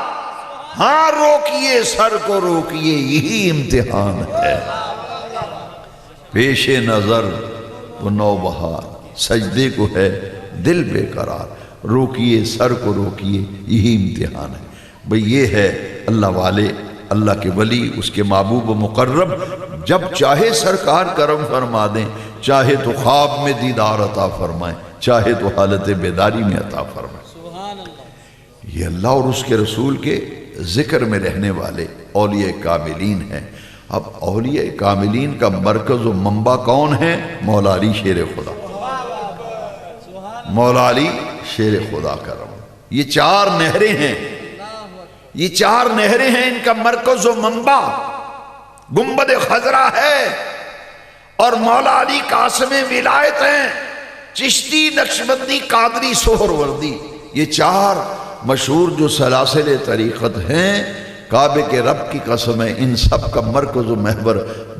ہاں روکیے سر کو روکیے یہی امتحان ہے۔ پیش نظر وہ نوبہار، سجدے کو ہے دل بے قرار، روکیے سر کو روکیے یہی امتحان ہے۔ بھئی یہ ہے اللہ والے، اللہ کے ولی، اس کے محبوب و مقرب، جب چاہے سرکار کرم فرما دیں، چاہے تو خواب میں دیدار عطا فرمائیں، چاہے تو حالت بیداری میں عطا فرمائیں۔ یہ اللہ اور اس کے رسول کے ذکر میں رہنے والے اولیاء کاملین ہیں۔ اب اولیاء کاملین کا مرکز و منبع کون ہے؟ مولا علی شیر خدا، مولا علی شیر خدا کا رب۔ یہ چار نہریں ہیں، یہ چار نہریں ہیں، ان کا مرکز و منبع گنبد خضرا ہے، اور مولا علی قاسم ولایت ہیں، چشتی، نقشبندی، قادری، سہروردی۔ یہ چار مشہور جو سلاسل طریقت ہیں، کعبے کے رب کی قسم ہے، ان سب کا مرکز و محور،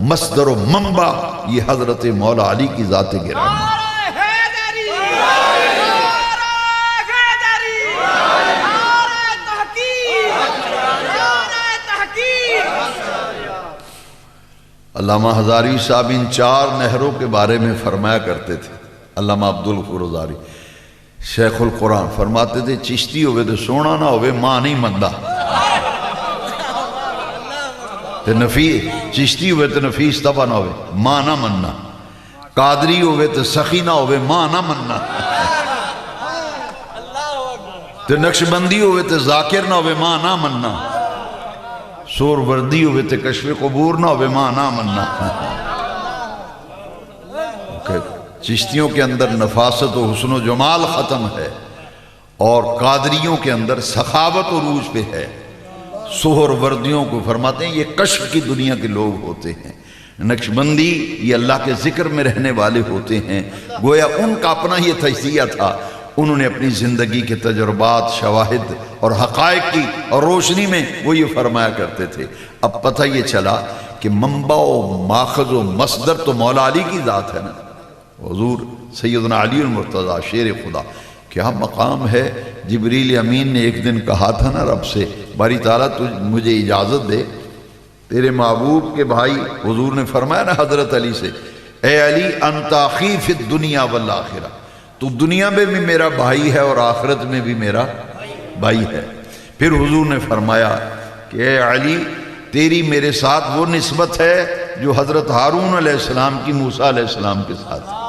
مصدر و منبع یہ حضرت مولا علی کی ذات گرامی ہے۔ علامہ ہزاروی صاحب ان چار نہروں کے بارے میں فرمایا کرتے تھے۔ علامہ عبدالغفور ہزاروی شیخ القرآن فرماتے تھے چشتی ہوئے تو سونا نہ ہوئے ماں نہیں مندہ، چشتی ہوئے تو نفیس تبا نہ ہوئے ماں نہ مننا، قادری ہوئے تو سخی نہ ہوئے ماں نہ مننا، تو نقشبندی ہوئے تو ذاکر نہ ہوئے ماں نہ مننا، سور وردی ہوئے تو کشف قبور نہ ہوئے ماں نہ مننا۔ چشتیوں کے اندر نفاست و حسن و جمال ختم ہے، اور قادریوں کے اندر سخاوت و عروج پہ ہے۔ سہر وردیوں کو فرماتے ہیں یہ کشف کی دنیا کے لوگ ہوتے ہیں، نقشبندی یہ اللہ کے ذکر میں رہنے والے ہوتے ہیں۔ گویا ان کا اپنا یہ تجزیہ تھا، انہوں نے اپنی زندگی کے تجربات، شواہد اور حقائق کی اور روشنی میں وہ یہ فرمایا کرتے تھے۔ اب پتہ یہ چلا کہ منبع و ماخذ و مصدر تو مولا علی کی ذات ہے نا، حضور سیدنا علی المرتضیٰ شیر خدا۔ کیا مقام ہے، جبریل امین نے ایک دن کہا تھا نا رب سے، باری تعالیٰ تو مجھے اجازت دے، تیرے محبوب کے بھائی حضور نے فرمایا نا حضرت علی سے، اے علی انت اخی فی الدنیا والآخرہ، تو دنیا میں بھی میرا بھائی ہے اور آخرت میں بھی میرا بھائی ہے۔ پھر حضور نے فرمایا کہ اے علی تیری میرے ساتھ وہ نسبت ہے جو حضرت ہارون علیہ السلام کی موسیٰ علیہ السلام کے ساتھ ہے۔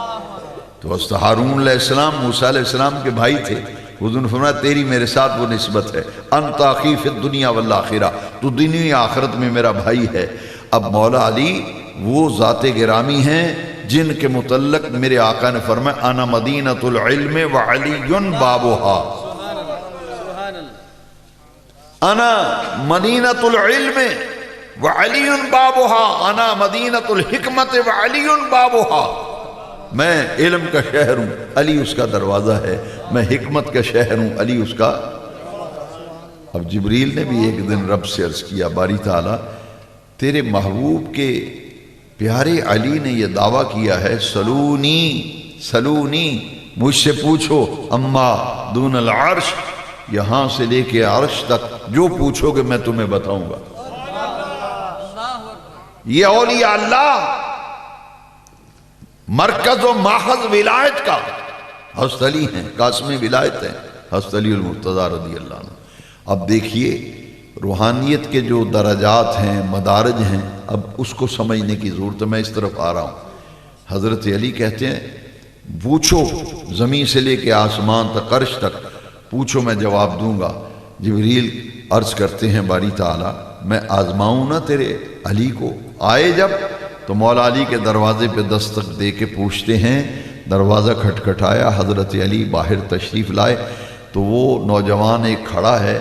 تو حضرت ہارون علیہ السلام موسیٰ علیہ السلام کے بھائی تھے۔ حضور نے فرمایا تیری میرے ساتھ وہ نسبت ہے، انت اخی فی الدنیا والآخرہ، تو دنیا آخرت میں میرا بھائی ہے۔ اب مولا علی وہ ذات گرامی ہیں جن کے متعلق میرے آقا نے فرمایا انا مدینۃ العلم وعلی بابھا، انا مدینۃ العلم وعلی بابھا، انا مدینۃ الحکمت وعلی بابھا، میں علم کا شہر ہوں، علی اس کا دروازہ ہے، میں حکمت کا شہر ہوں، علی اس کا۔ اب جبریل نے بھی ایک دن رب سے عرض کیا باری تعالیٰ تیرے محبوب کے پیارے علی نے یہ دعویٰ کیا ہے سلونی سلونی، مجھ سے پوچھو، اما دون العرش، یہاں سے لے کے عرش تک جو پوچھو گے میں تمہیں بتاؤں گا۔ یہ اولیاء اللہ مرکز و ماخذ ولایت کا حضرت علی ہیں، قاسم ولایت ہیں حضرت علی المرتضیٰ رضی اللہ عنہ۔ اب دیکھیے روحانیت کے جو درجات ہیں، مدارج ہیں، اب اس کو سمجھنے کی ضرورت ہے۔ میں اس طرف آ رہا ہوں۔ حضرت علی کہتے ہیں پوچھو زمین سے لے کے آسمان تک، عرش تک پوچھو میں جواب دوں گا۔ جبریل عرض کرتے ہیں باری تعالیٰ میں آزماؤں نہ تیرے علی کو؟ آئے جب تو مولا علی کے دروازے پہ دستک دے کے پوچھتے ہیں، دروازہ کھٹکھٹایا، حضرت علی باہر تشریف لائے تو وہ نوجوان ایک کھڑا ہے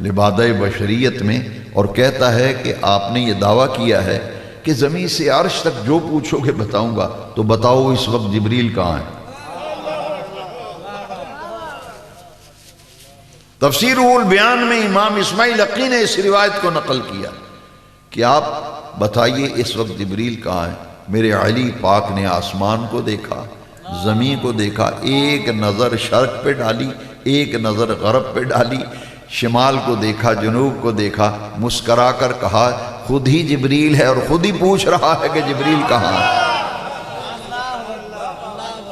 لبادہ بشریت میں اور کہتا ہے کہ آپ نے یہ دعویٰ کیا ہے کہ زمین سے عرش تک جو پوچھو گے بتاؤں گا، تو بتاؤ اس وقت جبریل کہاں ہے؟ تفسیر البیان میں امام اسماعیل حقی نے اس روایت کو نقل کیا کہ آپ بتائیے اس وقت جبریل کہاں ہے؟ میرے علی پاک نے آسمان کو دیکھا، زمین کو دیکھا، ایک نظر شرق پہ ڈالی، ایک نظر غرب پہ ڈالی، شمال کو دیکھا، جنوب کو دیکھا، مسکرا کر کہا خود ہی جبریل ہے، اور خود ہی پوچھ رہا ہے کہ جبریل کہاں ہے،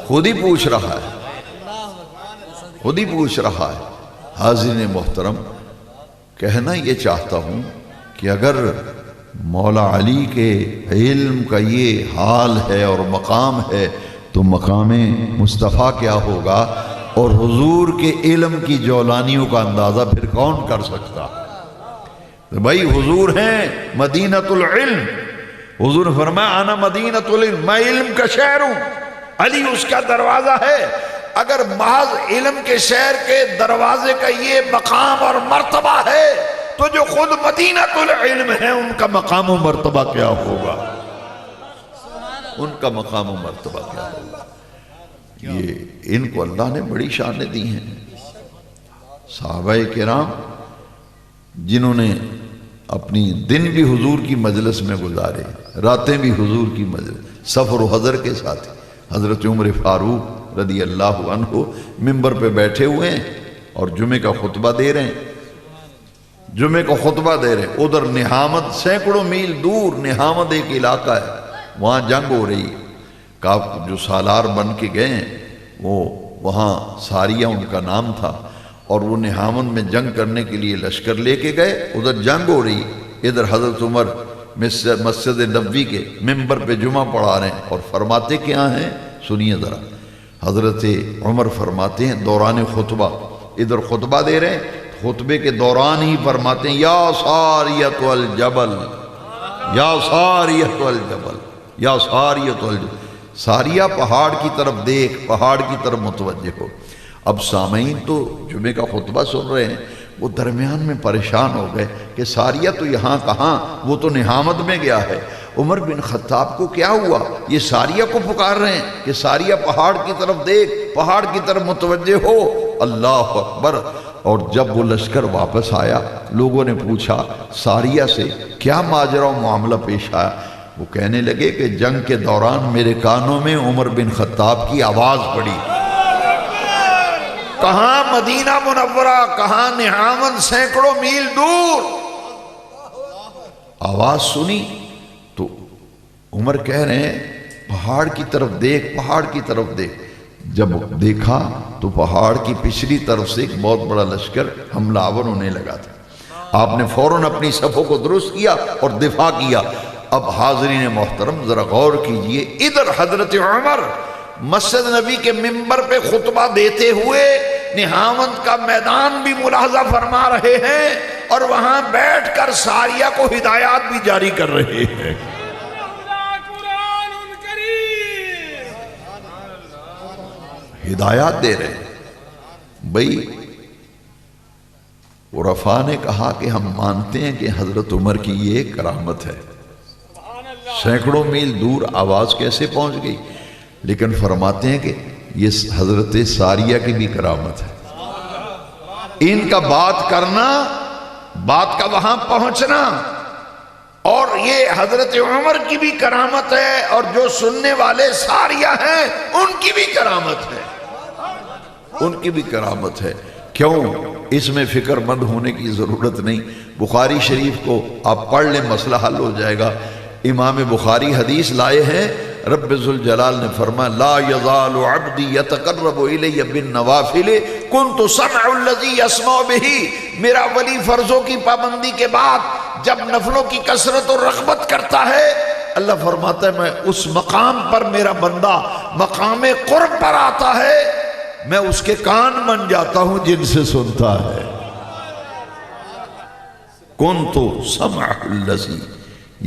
خود ہی پوچھ رہا ہے، خود ہی پوچھ رہا ہے۔ حاضرین محترم، کہنا یہ چاہتا ہوں کہ اگر مولا علی کے علم کا یہ حال ہے اور مقام ہے تو مقام مصطفیٰ کیا ہوگا؟ اور حضور کے علم کی جولانیوں کا اندازہ پھر کون کر سکتا؟ بھائی حضور ہیں مدینۃ العلم، حضور نے فرمایا انا مدینۃ العلم، میں علم کا شہر ہوں، علی اس کا دروازہ ہے۔ اگر محض علم کے شہر کے دروازے کا یہ مقام اور مرتبہ ہے تو جو خود مدینۃ العلم ہے ان کا مقام و مرتبہ کیا ہوگا؟ ان کا مقام و مرتبہ کیا ہوگا؟ یہ ان کو اللہ نے بڑی شانیں دی ہیں۔ صحابہ کرام جنہوں نے اپنی دن بھی حضور کی مجلس میں گزارے، راتیں بھی حضور کی مجلس، سفر و حضر کے ساتھ، حضرت عمر فاروق رضی اللہ عنہ منبر پہ بیٹھے ہوئے ہیں اور جمعے کا خطبہ دے رہے ہیں، جمعے کا خطبہ دے رہے ہیں۔ ادھر نہامد سینکڑوں میل دور نہامد ایک علاقہ ہے، وہاں جنگ ہو رہی ہے۔ جو سالار بن کے گئے ہیں وہ وہاں ساریہ ان کا نام تھا، اور وہ نہامد میں جنگ کرنے کے لیے لشکر لے کے گئے، ادھر جنگ ہو رہی ہے، ادھر حضرت عمر مسجد نبوی کے منبر پہ جمعہ پڑھا رہے ہیں، اور فرماتے کیا ہیں سنیے ذرا۔ حضرت عمر فرماتے ہیں دوران خطبہ، ادھر خطبہ دے رہے ہیں، خطبے کے دوران ہی فرماتے ہیں یا ساریۃ الجبل، یا ساریۃ الجبل، یا ساریۃ الجبل، ساریہ پہاڑ کی طرف دیکھ، پہاڑ کی طرف متوجہ ہو۔ اب سامعین تو جمعے کا خطبہ سن رہے ہیں، وہ درمیان میں پریشان ہو گئے کہ ساریہ تو یہاں کہاں، وہ تو نہامد میں گیا ہے۔ عمر بن خطاب کو کیا ہوا؟ یہ ساریہ کو پکار رہے ہیں کہ ساریہ پہاڑ کی طرف دیکھ، پہاڑ کی طرف متوجہ ہو۔ اللہ اکبر۔ اور جب وہ لشکر واپس آیا، لوگوں نے پوچھا ساریہ سے کیا ماجرا و معاملہ پیش آیا؟ وہ کہنے لگے کہ جنگ کے دوران میرے کانوں میں عمر بن خطاب کی آواز پڑی، کہاں مدینہ منورہ، کہاں نہامد سینکڑوں میل دور، آواز سنی تو عمر کہہ رہے ہیں پہاڑ کی طرف دیکھ، پہاڑ کی طرف دیکھ۔ جب دیکھا تو پہاڑ کی پچھلی طرف سے ایک بہت بڑا لشکر حملہ آور ہونے لگا تھا۔ آپ نے فوراً اپنی صفوں کو درست کیا اور دفاع کیا۔ اب حاضرین محترم ذرا غور کیجئے، ادھر حضرت عمر مسجد نبی کے ممبر پہ خطبہ دیتے ہوئے نہاوند کا میدان بھی ملاحظہ فرما رہے ہیں اور وہاں بیٹھ کر ساریہ کو ہدایات بھی جاری کر رہے ہیں۔ ہدایات دے رہے ہیں۔ بھئی عرفاء نے کہا کہ ہم مانتے ہیں کہ حضرت عمر کی یہ کرامت ہے، سینکڑوں میل دور آواز کیسے پہنچ گئی، لیکن فرماتے ہیں کہ یہ حضرت ساریہ کی بھی کرامت ہے۔ ان کا بات کرنا، بات کا وہاں پہنچنا، اور یہ حضرت عمر کی بھی کرامت ہے، اور جو سننے والے ساریہ ہیں ان کی بھی کرامت ہے، ان کی بھی کرامت ہے۔ کیوں؟ اس میں فکر مند ہونے کی ضرورت نہیں۔ بخاری شریف کو آپ پڑھ لیں، مسئلہ حل ہو جائے گا۔ امام بخاری حدیث لائے ہیں، رب ذوالجلال نے فرمایا لا یزال عبدی یتقرب الی بالنوافل کنت سمع الذی یسمع بہ۔ میرا ولی فرضوں کی پابندی کے بعد جب نفلوں کی کثرت اور رغبت کرتا ہے، اللہ فرماتا ہے میں اس مقام پر، میرا بندہ مقام قرب پر آتا ہے، میں اس کے کان بن جاتا ہوں جن سے سنتا ہے۔ کنت سمع الذی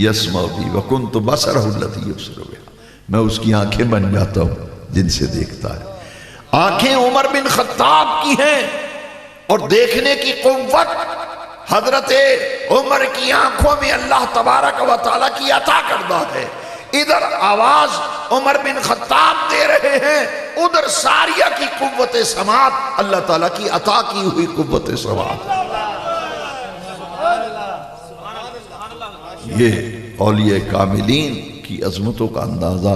یسمع بہ وکنت بصرہ الذی یبصر بہ۔ میں اس کی آنکھیں بن جاتا ہوں جن سے دیکھتا ہے۔ آنکھیں عمر بن خطاب کی ہیں اور دیکھنے کی قوت حضرت عمر کی آنکھوں میں اللہ تبارک و تعالیٰ کی عطا کردہ ہے۔ ادھر آواز عمر بن خطاب دے رہے ہیں، ادھر ساریہ کی قوت سماعت اللہ تعالیٰ کی عطا کی ہوئی قوت سماعت۔ یہ اولیاء کاملین کی عظمتوں کا اندازہ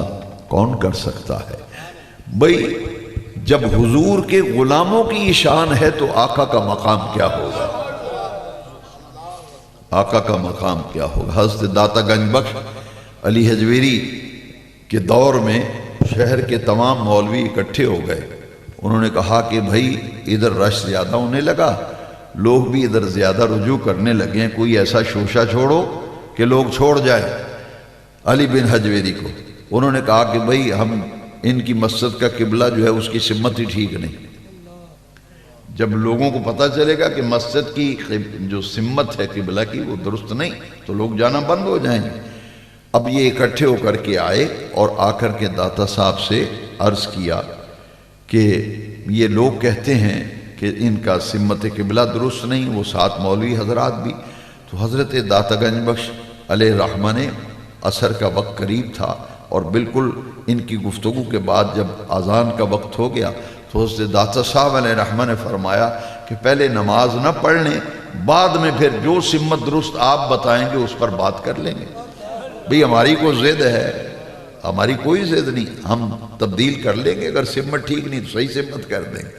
کون کر سکتا ہے؟ بھئی جب حضور کے غلاموں کی شان ہے تو آقا کا مقام کیا ہوگا؟ آقا کا مقام کیا ہوگا؟ حضرت داتا گنج بخش علی حجویری کے دور میں شہر کے تمام مولوی اکٹھے ہو گئے۔ انہوں نے کہا کہ بھائی ادھر رش زیادہ ہونے لگا، لوگ بھی ادھر زیادہ رجوع کرنے لگے ہیں، کوئی ایسا شوشہ چھوڑو کہ لوگ چھوڑ جائیں علی بن حجویری کو۔ انہوں نے کہا کہ بھائی ہم ان کی مسجد کا قبلہ جو ہے اس کی سمت ہی ٹھیک نہیں۔ جب لوگوں کو پتہ چلے گا کہ مسجد کی جو سمت ہے قبلہ کی وہ درست نہیں تو لوگ جانا بند ہو جائیں گے۔ اب یہ اکٹھے ہو کر کے آئے اور آ کر کے داتا صاحب سے عرض کیا کہ یہ لوگ کہتے ہیں کہ ان کا سمت قبلہ درست نہیں، وہ ساتھ مولوی حضرات بھی۔ تو حضرت داتا گنج بخش علیہ الرحمہ نے، عصر کا وقت قریب تھا اور بالکل ان کی گفتگو کے بعد جب اذان کا وقت ہو گیا تو حضرت داتا صاحب علیہ الرحمہ نے فرمایا کہ پہلے نماز نہ پڑھ لیں، بعد میں پھر جو سمت درست آپ بتائیں گے اس پر بات کر لیں گے۔ بھئی ہماری کوئی ضد ہے؟ ہماری کوئی ضد نہیں، ہم تبدیل کر لیں گے، اگر سمت ٹھیک نہیں تو صحیح سمت کر دیں گے،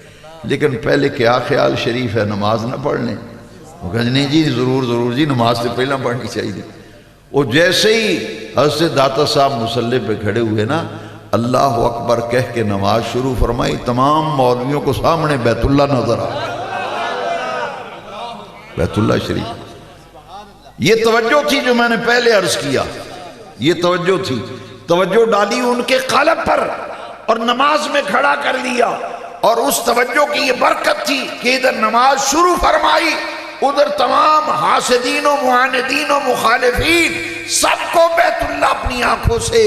لیکن پہلے کیا خیال شریف ہے نماز نہ پڑھ لیں؟ وہ کہا نہیں جی ضرور جی، نماز سے پہلے پڑھنی چاہیے۔ وہ جیسے ہی حضرت داتا صاحب مصلی پہ کھڑے ہوئے نا، اللہ اکبر کہہ کے نماز شروع فرمائی، تمام مولویوں کو سامنے بیت اللہ نظر آ گیا، بیت اللہ شریف۔ یہ توجہ تھی جو میں نے پہلے عرض کیا، یہ توجہ تھی، توجہ ڈالی ان کے قلب پر اور نماز میں کھڑا کر لیا، اور اس توجہ کی یہ برکت تھی کہ ادھر نماز شروع فرمائی، ادھر تمام حاسدین و معاندین و مخالفین سب کو بیت اللہ اپنی آنکھوں سے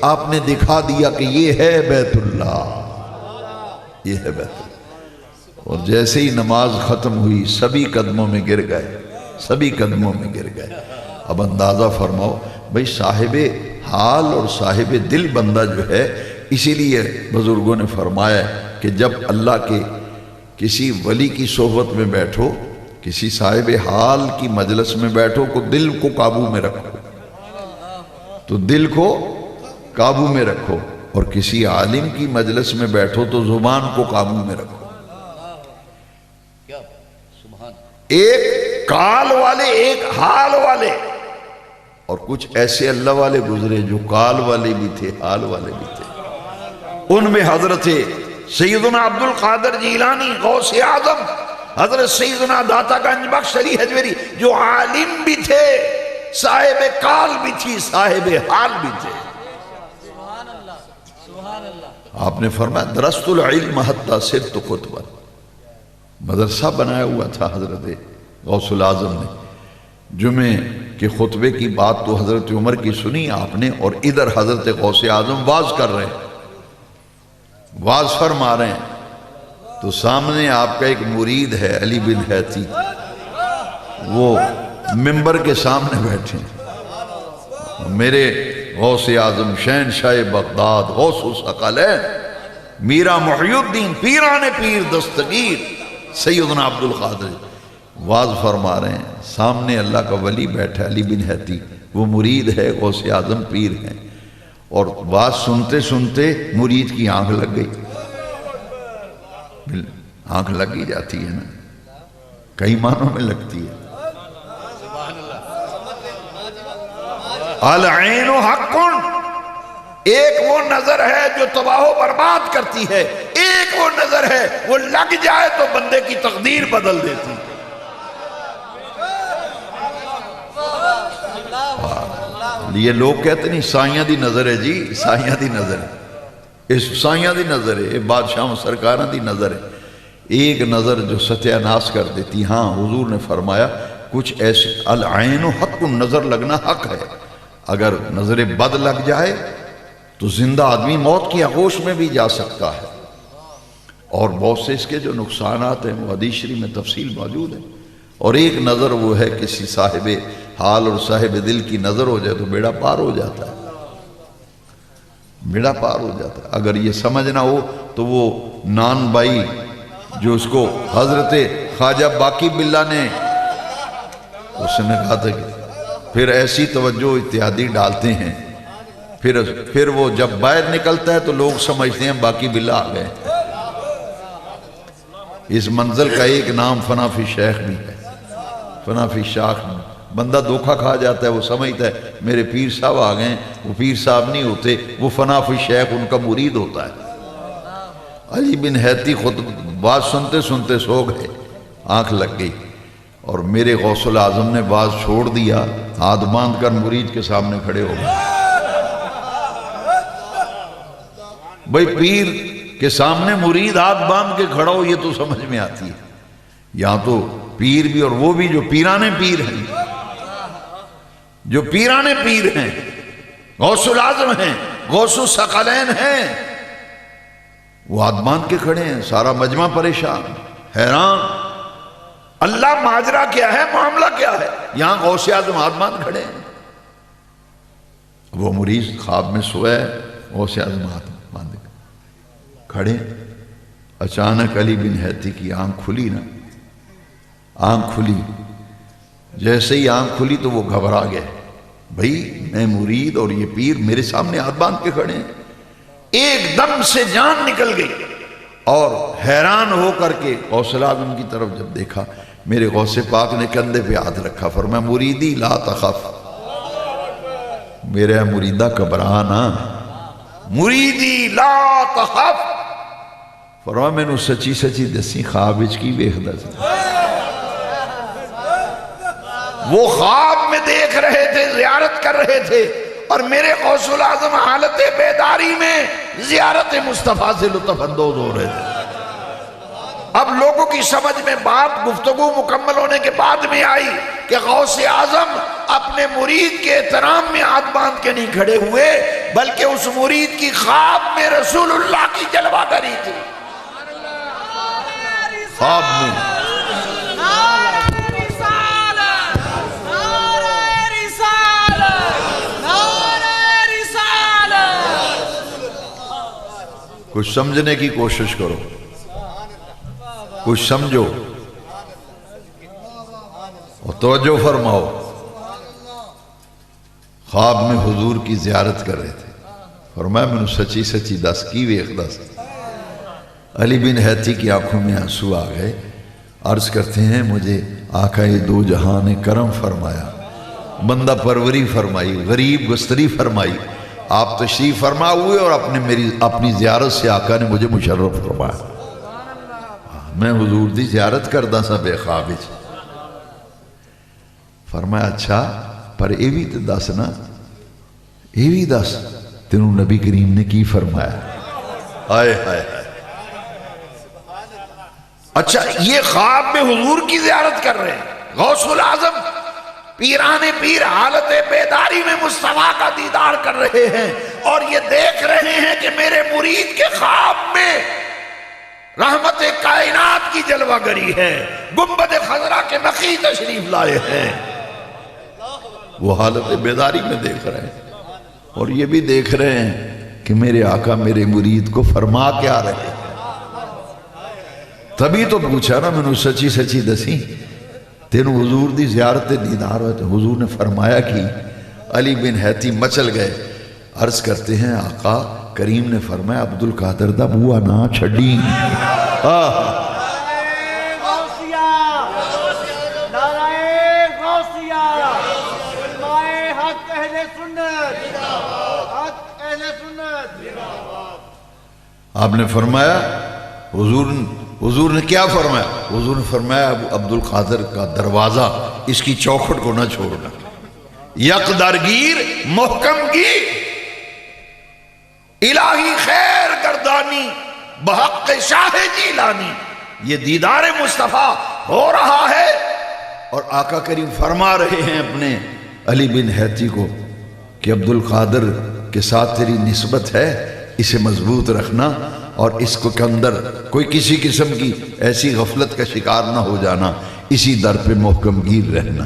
آپ نے دکھا دیا کہ یہ ہے بیت اللہ، یہ ہے بیت اللہ۔ اور جیسے ہی نماز ختم ہوئی سبھی قدموں میں گر گئے، سبھی قدموں میں گر گئے۔ اب اندازہ فرماؤ بھئی صاحب حال اور صاحب دل بندہ جو ہے، اسی لیے بزرگوں نے فرمایا کہ جب اللہ کے کسی ولی کی صحبت میں بیٹھو، کسی صاحب حال کی مجلس میں بیٹھو کو دل کو قابو میں رکھو، تو دل کو قابو میں رکھو، اور کسی عالم کی مجلس میں بیٹھو تو زبان کو قابو میں رکھو۔ ایک قال والے، ایک حال والے، اور کچھ ایسے اللہ والے گزرے جو قال والے بھی تھے، حال والے بھی تھے۔ ان میں حضرت سیدنا عبد القادر جیلانی غوث اعظم، حضرت سیدنا داتا گنج بخش علی حجویری، جو عالم بھی تھے، صاحب کال بھی تھی، صاحب حال بھی تھے۔ آپ نے فرمایا درست العلم حتی صرت خطبہ، مدرسہ بنایا ہوا تھا حضرت غوث الاعظم نے۔ جمعے کے خطبے کی بات تو حضرت عمر کی سنی آپ نے، اور ادھر حضرت غوث اعظم واز کر رہے ہیں، واز فرما رہے ہیں، تو سامنے آپ کا ایک مرید ہے علی بن حیتی، وہ ممبر کے سامنے بیٹھے ہیں۔ میرے غوث اعظم شہنشاہ بغداد غوث الثقلین میرا محی الدین پیران پیر دستگیر سیدنا عبد القادر واز فرما رہے ہیں، سامنے اللہ کا ولی بیٹھا علی بن حیتی، وہ مرید ہے، غوث اعظم پیر ہیں، اور واز سنتے سنتے مرید کی آنکھ لگ گئی۔ آنکھ لگی جاتی ہے نا، کئی معنوں میں لگتی ہے۔ العین حق، ایک وہ نظر ہے جو تباہ و برباد کرتی ہے، ایک وہ نظر ہے وہ لگ جائے تو بندے کی تقدیر بدل دیتی ہے۔ یہ لوگ کہتے نہیں سائیاں دی نظر ہے جی، سائیاں دی نظر ہے، اس سائیاں دی نظر ہے، بادشاہوں سرکاراں دی نظر ہے، ایک نظر جو ستیہ ناس کر دیتی۔ ہاں حضور نے فرمایا کچھ ایسے العین حق، نظر لگنا حق ہے، اگر نظر بد لگ جائے تو زندہ آدمی موت کی آغوش میں بھی جا سکتا ہے، اور بہت سے اس کے جو نقصانات ہیں وہ حدیث شریف میں تفصیل موجود ہے۔ اور ایک نظر وہ ہے کسی صاحب حال اور صاحب دل کی نظر ہو جائے تو بیڑا پار ہو جاتا ہے، بیڑا پار ہو جاتا ہے۔ اگر یہ سمجھ نہ ہو تو وہ نان بائی جو اس کو حضرت خواجہ باقی باللہ نے اس نے کہا تھا کہ پھر ایسی توجہ اتحادی ڈالتے ہیں، پھر وہ جب باہر نکلتا ہے تو لوگ سمجھتے ہیں باقی باللہ آ گئے۔ اس منزل کا ایک نام فنا فی شیخ بھی ہے، فنا فی شیخ۔ بندہ دھوکہ کھا جاتا ہے، وہ سمجھتا ہے میرے پیر صاحب آ گئے، وہ پیر صاحب نہیں ہوتے، وہ فنا فی شیخ ان کا مرید ہوتا ہے۔ علی بن حیتی خود بات سنتے سنتے سو گئے، آنکھ لگ گئی، اور میرے غوث الاعظم نے باز چھوڑ دیا، ہاتھ باندھ کر مرید کے سامنے کھڑے ہو گئے۔ بھئی پیر کے سامنے مرید ہاتھ باندھ کے کھڑا ہو، یہ تو سمجھ میں آتی ہے۔ یہاں تو پیر بھی، اور وہ بھی جو پیرانے پیر ہیں، جو پیرانے پیر ہیں، غوث الاعظم ہیں، غوث الثقلین ہیں، وہ ہاتھ باندھ کے کھڑے ہیں، سارا مجمع پریشان حیران، اللہ ماجرا کیا ہے، معاملہ کیا ہے؟ یہاں غوث اعظم ہاتھ باندھ کھڑے ہیں، وہ مرید خواب میں سویا ہے، غوث اعظم ہاتھ باندھ کھڑے۔ اچانک علی بن حیتی کی آنکھ کھلی نا، آنکھ کھلی، جیسے ہی آنکھ کھلی تو وہ گھبرا گئے، بھئی میں مرید اور یہ پیر میرے سامنے ہاتھ باندھ کے کھڑے ہیں۔ ایک دم سے جان نکل گئی، اور حیران ہو کر کے غوث الاعظم کی طرف جب دیکھا، میرے غوث پاک نے کندھے پہ ہاتھ رکھا، فرمایا مریدی لا تخف، میرے مریدہ گھبرا نہ، مریدی لا تخف، فرمایا میں نے سچی سچی دسی خواب وچ کی ویکھدا سی۔ وہ خواب میں دیکھ رہے تھے، زیارت کر رہے تھے، اور میرے غوث الاعظم حالت بیداری میں زیارت مصطفیٰ سے لطف اندوز ہو رہے تھے۔ اب لوگوں کی سمجھ میں بات گفتگو مکمل ہونے کے بعد میں آئی کہ غوث اعظم اپنے مرید کے احترام میں ہاتھ باندھ کے نہیں کھڑے ہوئے، بلکہ اس مرید کی خواب میں رسول اللہ کی جلوہ گری تھی، خواب میں۔ کچھ سمجھنے کی کوشش کرو، کچھ سمجھو اور توجہ فرماؤ۔ خواب میں حضور کی زیارت کر رہے تھے، فرمایا میں نے سچی سچی دس کی ویکھدا سی۔ علی بن حیتی کی آنکھوں میں آنسو آ گئے، عرض کرتے ہیں مجھے آقا دو جہاں نے کرم فرمایا، بندہ پروری فرمائی، غریب گستری فرمائی، آپ تشریف فرما ہوئے اور اپنی زیارت سے آقا نے مجھے مشرف فرمایا. میں حضور دی زیارت کردا سا بے خواب وچ. فرمایا اچھا پر یہ بھی تو دس نا، یہ بھی دس تینوں نبی کریم نے کی فرمایا. آئے ہائے ہائے. اچھا یہ خواب میں حضور کی زیارت کر رہے ہیں، غوث العظم پیران پیر حالت بیداری میں مصطفیٰ کا دیدار کر رہے ہیں، اور یہ دیکھ رہے ہیں کہ میرے مرید کے خواب میں رحمت کائنات کی جلوہ گری ہے، گنبد خضرا کے نقی تشریف لائے ہیں. وہ حالت بیداری میں دیکھ رہے ہیں، اور یہ بھی دیکھ رہے ہیں کہ میرے آقا میرے مرید کو فرما کیا رہے ہیں. تبھی تو پوچھا نا میں نے سچی سچی دسی تینوں حضور دی زیارت دیدار ہوئے. تو حضور نے فرمایا کہ علی بن حیتی مچل گئے. عرض کرتے ہیں آقا کریم نے فرمایا عبد القادر دا بوا نہ چھڑی. آپ نے فرمایا حضور نے کیا فرمایا؟ حضور نے فرمایا عبد القادر کا دروازہ اس کی چوکھٹ کو نہ چھوڑنا. یک درگیر محکم گیر الہی خیر گردانی بحق شاہ جیلانی. یہ دیدار مصطفیٰ ہو رہا ہے اور آقا کریم فرما رہے ہیں اپنے علی بن حیتی کو کہ عبد القادر کے ساتھ تیری نسبت ہے، اسے مضبوط رکھنا اور اس کو کے اندر کوئی کسی قسم کی ایسی غفلت کا شکار نہ ہو جانا، اسی در پہ محکم گیر رہنا.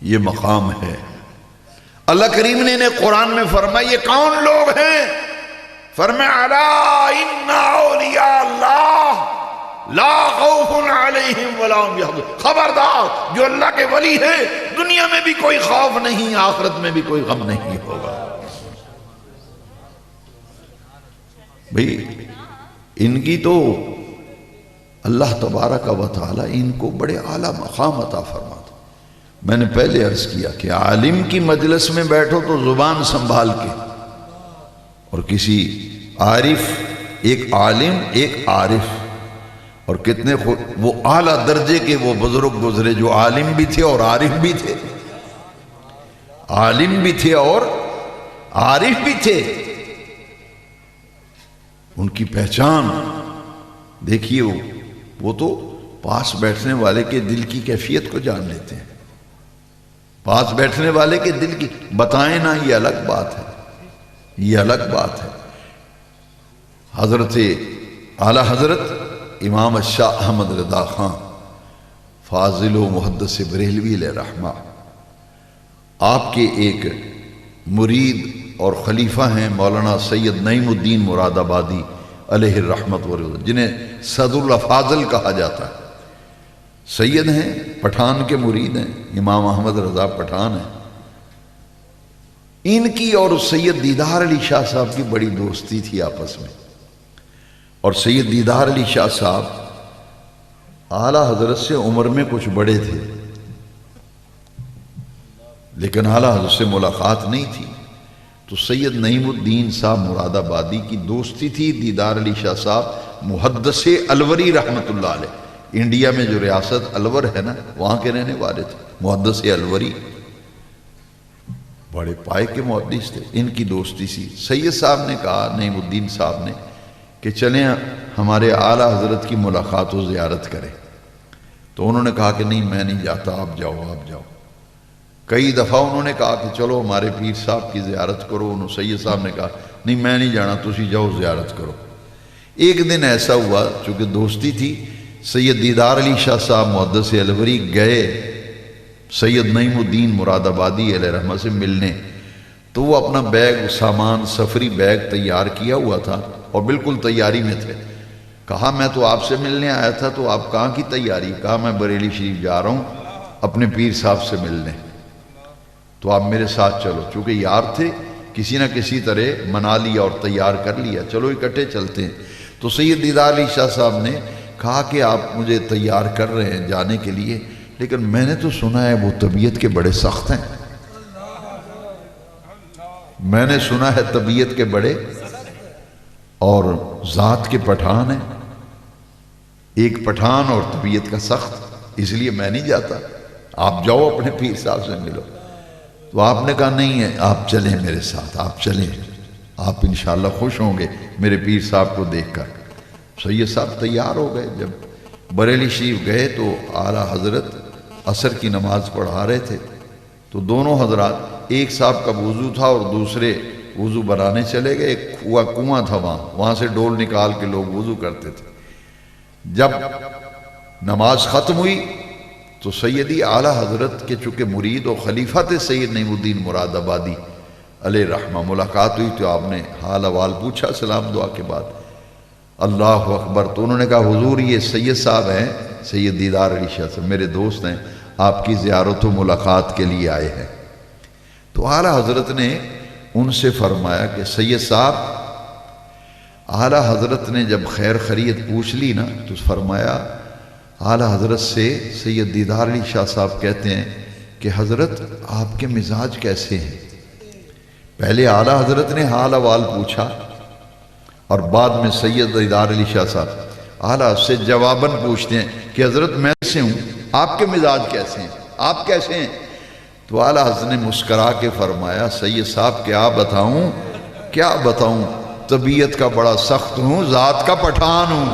یہ مقام ہے. اللہ کریم نے انہیں قرآن میں فرمایا یہ کون لوگ ہیں؟ فرمایا الا ان اولیاء اللہ لا خوف علیہم ولا هم يحزنون. خبردار جو اللہ کے ولی ہیں دنیا میں بھی کوئی خوف نہیں، آخرت میں بھی کوئی غم نہیں ہوگا. بھئی ان کی تو اللہ تبارک و تعالی ان کو بڑے اعلیٰ مقام عطا فرماتا. میں نے پہلے عرض کیا کہ عالم کی مجلس میں بیٹھو تو زبان سنبھال کے، اور کسی عارف، ایک عالم ایک عارف، اور کتنے وہ اعلیٰ درجے کے وہ بزرگ گزرے جو عالم بھی تھے اور عارف بھی تھے، عالم بھی تھے اور عارف بھی تھے. ان کی پہچان دیکھیے، وہ تو پاس بیٹھنے والے کے دل کی کیفیت کو جان لیتے ہیں. پاس بیٹھنے والے کے دل کی بتائیں نا، یہ الگ بات ہے، یہ الگ بات ہے. حضرت اعلیٰ حضرت امام الشاہ احمد رضا خان فاضل و محدث بریلوی علیہ رحمہ، آپ کے ایک مرید اور خلیفہ ہیں مولانا سید نعیم الدین مراد آبادی علیہ الرحمت والرضوان، جنہیں صدر الافاضل کہا جاتا ہے. سید ہیں، پٹھان کے مرید ہیں، امام احمد رضا پٹھان ہیں. ان کی اور سید دیدار علی شاہ صاحب کی بڑی دوستی تھی آپس میں. اور سید دیدار علی شاہ صاحب اعلیٰ حضرت سے عمر میں کچھ بڑے تھے، لیکن اعلیٰ حضرت سے ملاقات نہیں تھی. تو سید نعیم الدین صاحب مراد آبادی کی دوستی تھی دیدار علی شاہ صاحب محدث الوری رحمت اللہ علیہ. انڈیا میں جو ریاست الور ہے نا، وہاں کے رہنے والے تھے. محدث الوری بڑے پائے کے محدث تھے. ان کی دوستی سی. سید صاحب نے کہا نعیم الدین صاحب نے کہ چلیں ہمارے اعلیٰ حضرت کی ملاقات و زیارت کریں. تو انہوں نے کہا کہ نہیں میں نہیں جاتا، آپ جاؤ آپ جاؤ. کئی دفعہ انہوں نے کہا کہ چلو ہمارے پیر صاحب کی زیارت کرو. انہوں سید صاحب نے کہا نہیں میں نہیں جانا، تسی جاؤ زیارت کرو. ایک دن ایسا ہوا چونکہ دوستی تھی، سید دیدار علی شاہ صاحب محدث الوری گئے سید نعیم الدین مراد آبادی علیہ رحمہ سے ملنے. تو وہ اپنا بیگ سامان سفری بیگ تیار کیا ہوا تھا اور بالکل تیاری میں تھے. کہا میں تو آپ سے ملنے آیا تھا، تو آپ کہاں کی تیاری؟ کہا میں بریلی شریف جا رہا ہوں اپنے پیر صاحب سے ملنے، تو آپ میرے ساتھ چلو. چونکہ یار تھے، کسی نہ کسی طرح منا لیا اور تیار کر لیا، چلو اکٹھے چلتے ہیں. تو سید دیدار علی شاہ صاحب نے کہا کہ آپ مجھے تیار کر رہے ہیں جانے کے لیے، لیکن میں نے تو سنا ہے وہ طبیعت کے بڑے سخت ہیں. میں نے سنا ہے طبیعت کے بڑے اور ذات کے پٹھان ہیں، ایک پٹھان اور طبیعت کا سخت، اس لیے میں نہیں جاتا، آپ جاؤ اپنے پیر صاحب سے ملو۔ تو آپ نے کہا نہیں ہے، آپ چلیں میرے ساتھ، آپ چلیں، آپ انشاءاللہ خوش ہوں گے میرے پیر صاحب کو دیکھ کر۔ سید صاحب تیار ہو گئے، جب بریلی شریف گئے تو اعلیٰ حضرت عصر کی نماز پڑھا رہے تھے، تو دونوں حضرات، ایک صاحب کا وضو تھا اور دوسرے وضو بنانے چلے گئے، ایک کنواں تھا وہاں سے ڈول نکال کے لوگ وضو کرتے تھے۔ جب نماز ختم ہوئی تو سیدی اعلیٰ حضرت کے چونکہ مرید و خلیفہ تھے سید نعیم الدین مراد آبادی علیہ رحمہ، ملاقات ہوئی تو آپ نے حال احوال پوچھا سلام دعا کے بعد، اللہ اکبر، تو انہوں نے کہا حضور یہ سید صاحب ہیں، سید دیدار علی شاہ صاحب میرے دوست ہیں، آپ کی زیارت و ملاقات کے لیے آئے ہیں۔ تو اعلیٰ حضرت نے ان سے فرمایا کہ سید صاحب، اعلیٰ حضرت نے جب خیر خیریت پوچھ لی نا تو فرمایا، اعلیٰ حضرت سے سید دیدار علی شاہ صاحب کہتے ہیں کہ حضرت آپ کے مزاج کیسے ہیں؟ پہلے اعلیٰ حضرت نے حال احوال پوچھا اور بعد میں سید دیدار علی شاہ صاحب اعلیٰ سے جواباً پوچھتے ہیں کہ حضرت میں سے ہوں، آپ کے مزاج کیسے ہیں، آپ کیسے ہیں؟ تو اعلیٰ حضرت نے مسکرا کے فرمایا، سید صاحب کیا بتاؤں، طبیعت کا بڑا سخت ہوں، ذات کا پٹھان ہوں۔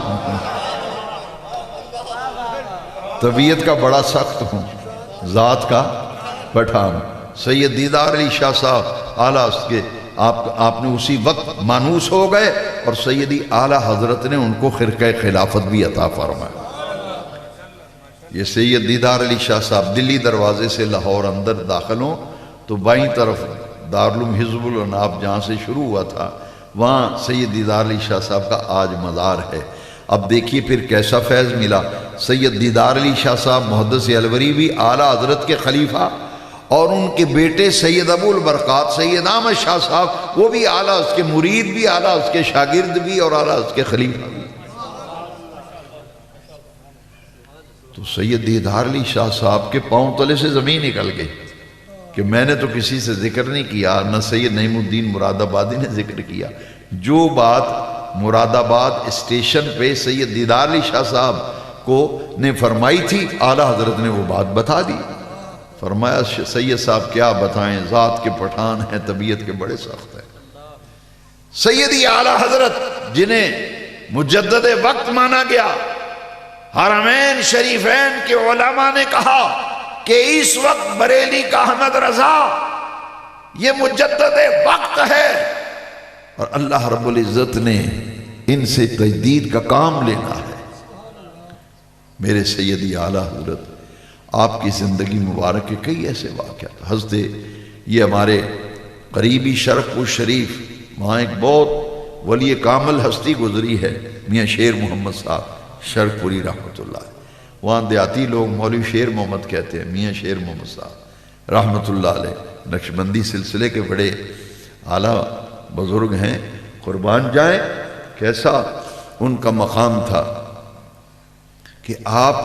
طبیعت کا بڑا سخت ہوں، ذات کا پٹھان۔ سید دیدار علی شاہ صاحب اعلیٰ کے آپ نے اسی وقت مانوس ہو گئے اور سیدی اعلیٰ حضرت نے ان کو خرقہ خلافت بھی عطا فرمایا۔ یہ سید دیدار علی شاہ صاحب دلی دروازے سے لاہور اندر داخل ہوں تو بائیں طرف دارالعلوم حزب الاناب جہاں سے شروع ہوا تھا وہاں سید دیدار علی شاہ صاحب کا آج مزار ہے۔ اب دیکھیے پھر کیسا فیض ملا، سید دیدار علی شاہ صاحب محدث الوری بھی اعلیٰ حضرت کے خلیفہ اور ان کے بیٹے سید ابو البرکات سید احمد شاہ صاحب، وہ بھی اعلیٰ اس کے مرید بھی، اعلیٰ اس کے شاگرد بھی اور اعلیٰ اس کے خلیفہ بھی۔ تو سید دیدار علی شاہ صاحب کے پاؤں تلے سے زمین نکل گئی کہ میں نے تو کسی سے ذکر نہیں کیا، نہ سید نعیم الدین مراد آبادی نے ذکر کیا، جو بات مراد آباد اسٹیشن پہ سید دیدار علی شاہ صاحب کو نے فرمائی تھی اعلیٰ حضرت نے وہ بات بتا دی۔ فرمایا سید صاحب کیا بتائیں، ذات کے پٹھان ہیں، طبیعت کے بڑے سخت ہیں۔ سیدی اعلیٰ حضرت جنہیں مجدد وقت مانا گیا، حرمین شریفین کے علماء نے کہا کہ اس وقت بریلی کا احمد رضا یہ مجدد وقت ہے، اور اللہ رب العزت نے ان سے تجدید کا کام لینا ہے۔ میرے سیدی اعلیٰ حضرت آپ کی زندگی مبارک کے کئی ایسے واقعات، حضرت یہ ہمارے قریبی شرق پور شریف، وہاں ایک بہت ولی کامل ہستی گزری ہے میاں شیر محمد صاحب شرق پوری رحمۃ اللہ، وہاں دیہاتی لوگ مولوی شیر محمد کہتے ہیں، میاں شیر محمد صاحب رحمۃ اللہ علیہ نقشبندی سلسلے کے بڑے اعلیٰ بزرگ ہیں، قربان جائیں۔ کیسا ان کا مقام تھا کہ آپ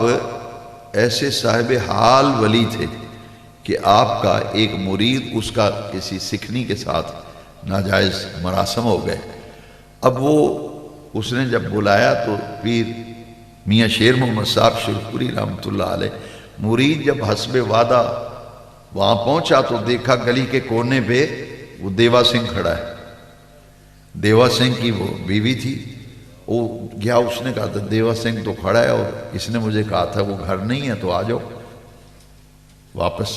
ایسے صاحب حال ولی تھے کہ آپ کا ایک مرید اس کا کسی سکھنی کے ساتھ ناجائز مراسم ہو گئے۔ اب وہ اس نے جب بلایا تو پیر میاں شیر محمد صاحب شرپوری رحمۃ اللہ علیہ، مرید جب حسب وعدہ وہاں پہنچا تو دیکھا گلی کے کونے پہ وہ دیوا سنگھ کھڑا ہے، دیوا سنگھ کی وہ بیوی تھی، وہ گیا، اس نے کہا تھا دیوا سنگھ تو کھڑا ہے اور اس نے مجھے کہا تھا وہ گھر نہیں ہے تو آ جاؤ واپس۔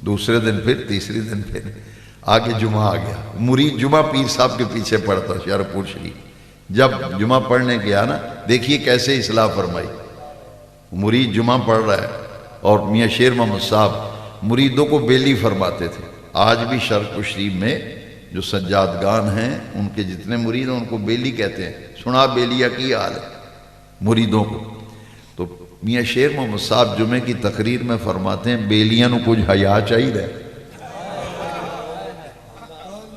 دوسرے دن پھر، تیسری دن پھر، آگے جمعہ آ گیا، مرید جمعہ پیر صاحب کے پیچھے پڑتا شرق پور شریف، جب جمعہ پڑھنے گیا نا دیکھیے کیسے اصلاح فرمائی، مرید جمعہ پڑھ رہا ہے اور میاں شیر محمد صاحب مریدوں کو بیلی فرماتے تھے۔ آج بھی شرق پور شریف میں جو سجادگان ہیں ان کے جتنے مرید ہیں ان کو بیلی کہتے ہیں، سنا بیلیا کی حال ہے مریدوں کو۔ تو میاں شیر محمد صاحب جمعے کی تقریر میں فرماتے ہیں بیلیاں نو کچھ حیا چاہیے،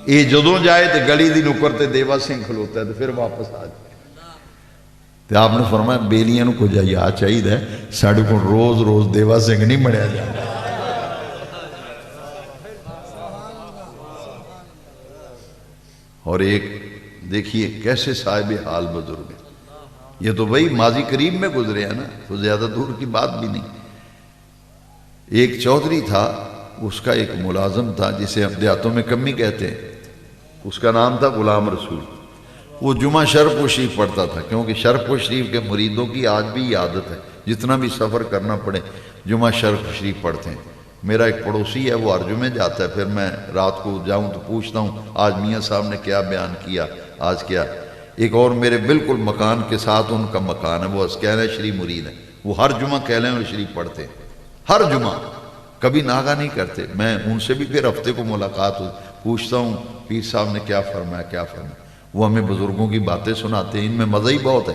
یہ جدوں جائے تو گلی دی نکر تے دیوا سنگھ کھلوتا ہے تو پھر واپس آ جائے، تو آپ نے فرمایا بیلیاں نو کچھ حیا چاہیے، ساڑھے کو روز روز دیوا سنگھ نہیں بنیا جائے۔ اور ایک دیکھیے کیسے صاحب حال بزرگ ہے. یہ تو وہی ماضی قریب میں گزرے ہیں نا، تو زیادہ دور کی بات بھی نہیں. ایک چودھری تھا، اس کا ایک ملازم تھا جسے ہم دیہاتوں میں کمی کہتے ہیں، اس کا نام تھا غلام رسول. وہ جمعہ شرف و شریف پڑھتا تھا، کیونکہ شرف و شریف کے مریدوں کی آج بھی یہ عادت ہے، جتنا بھی سفر کرنا پڑے جمعہ شرف و شریف پڑھتے ہیں. میرا ایک پڑوسی ہے، وہ ہر جمعے جاتا ہے، پھر میں رات کو جاؤں تو پوچھتا ہوں آج میاں صاحب نے کیا بیان کیا، آج کیا. ایک اور میرے بالکل مکان کے ساتھ ان کا مکان ہے، وہ کہلہ شریف مرید ہے، وہ ہر جمعہ کہلہ شریف پڑھتے ہیں، ہر جمعہ، کبھی ناغہ نہیں کرتے. میں ان سے بھی پھر ہفتے کو ملاقات ہو، پوچھتا ہوں پیر صاحب نے کیا فرمایا کیا فرمایا. وہ ہمیں بزرگوں کی باتیں سناتے ہیں، ان میں مزہ ہی بہت ہے.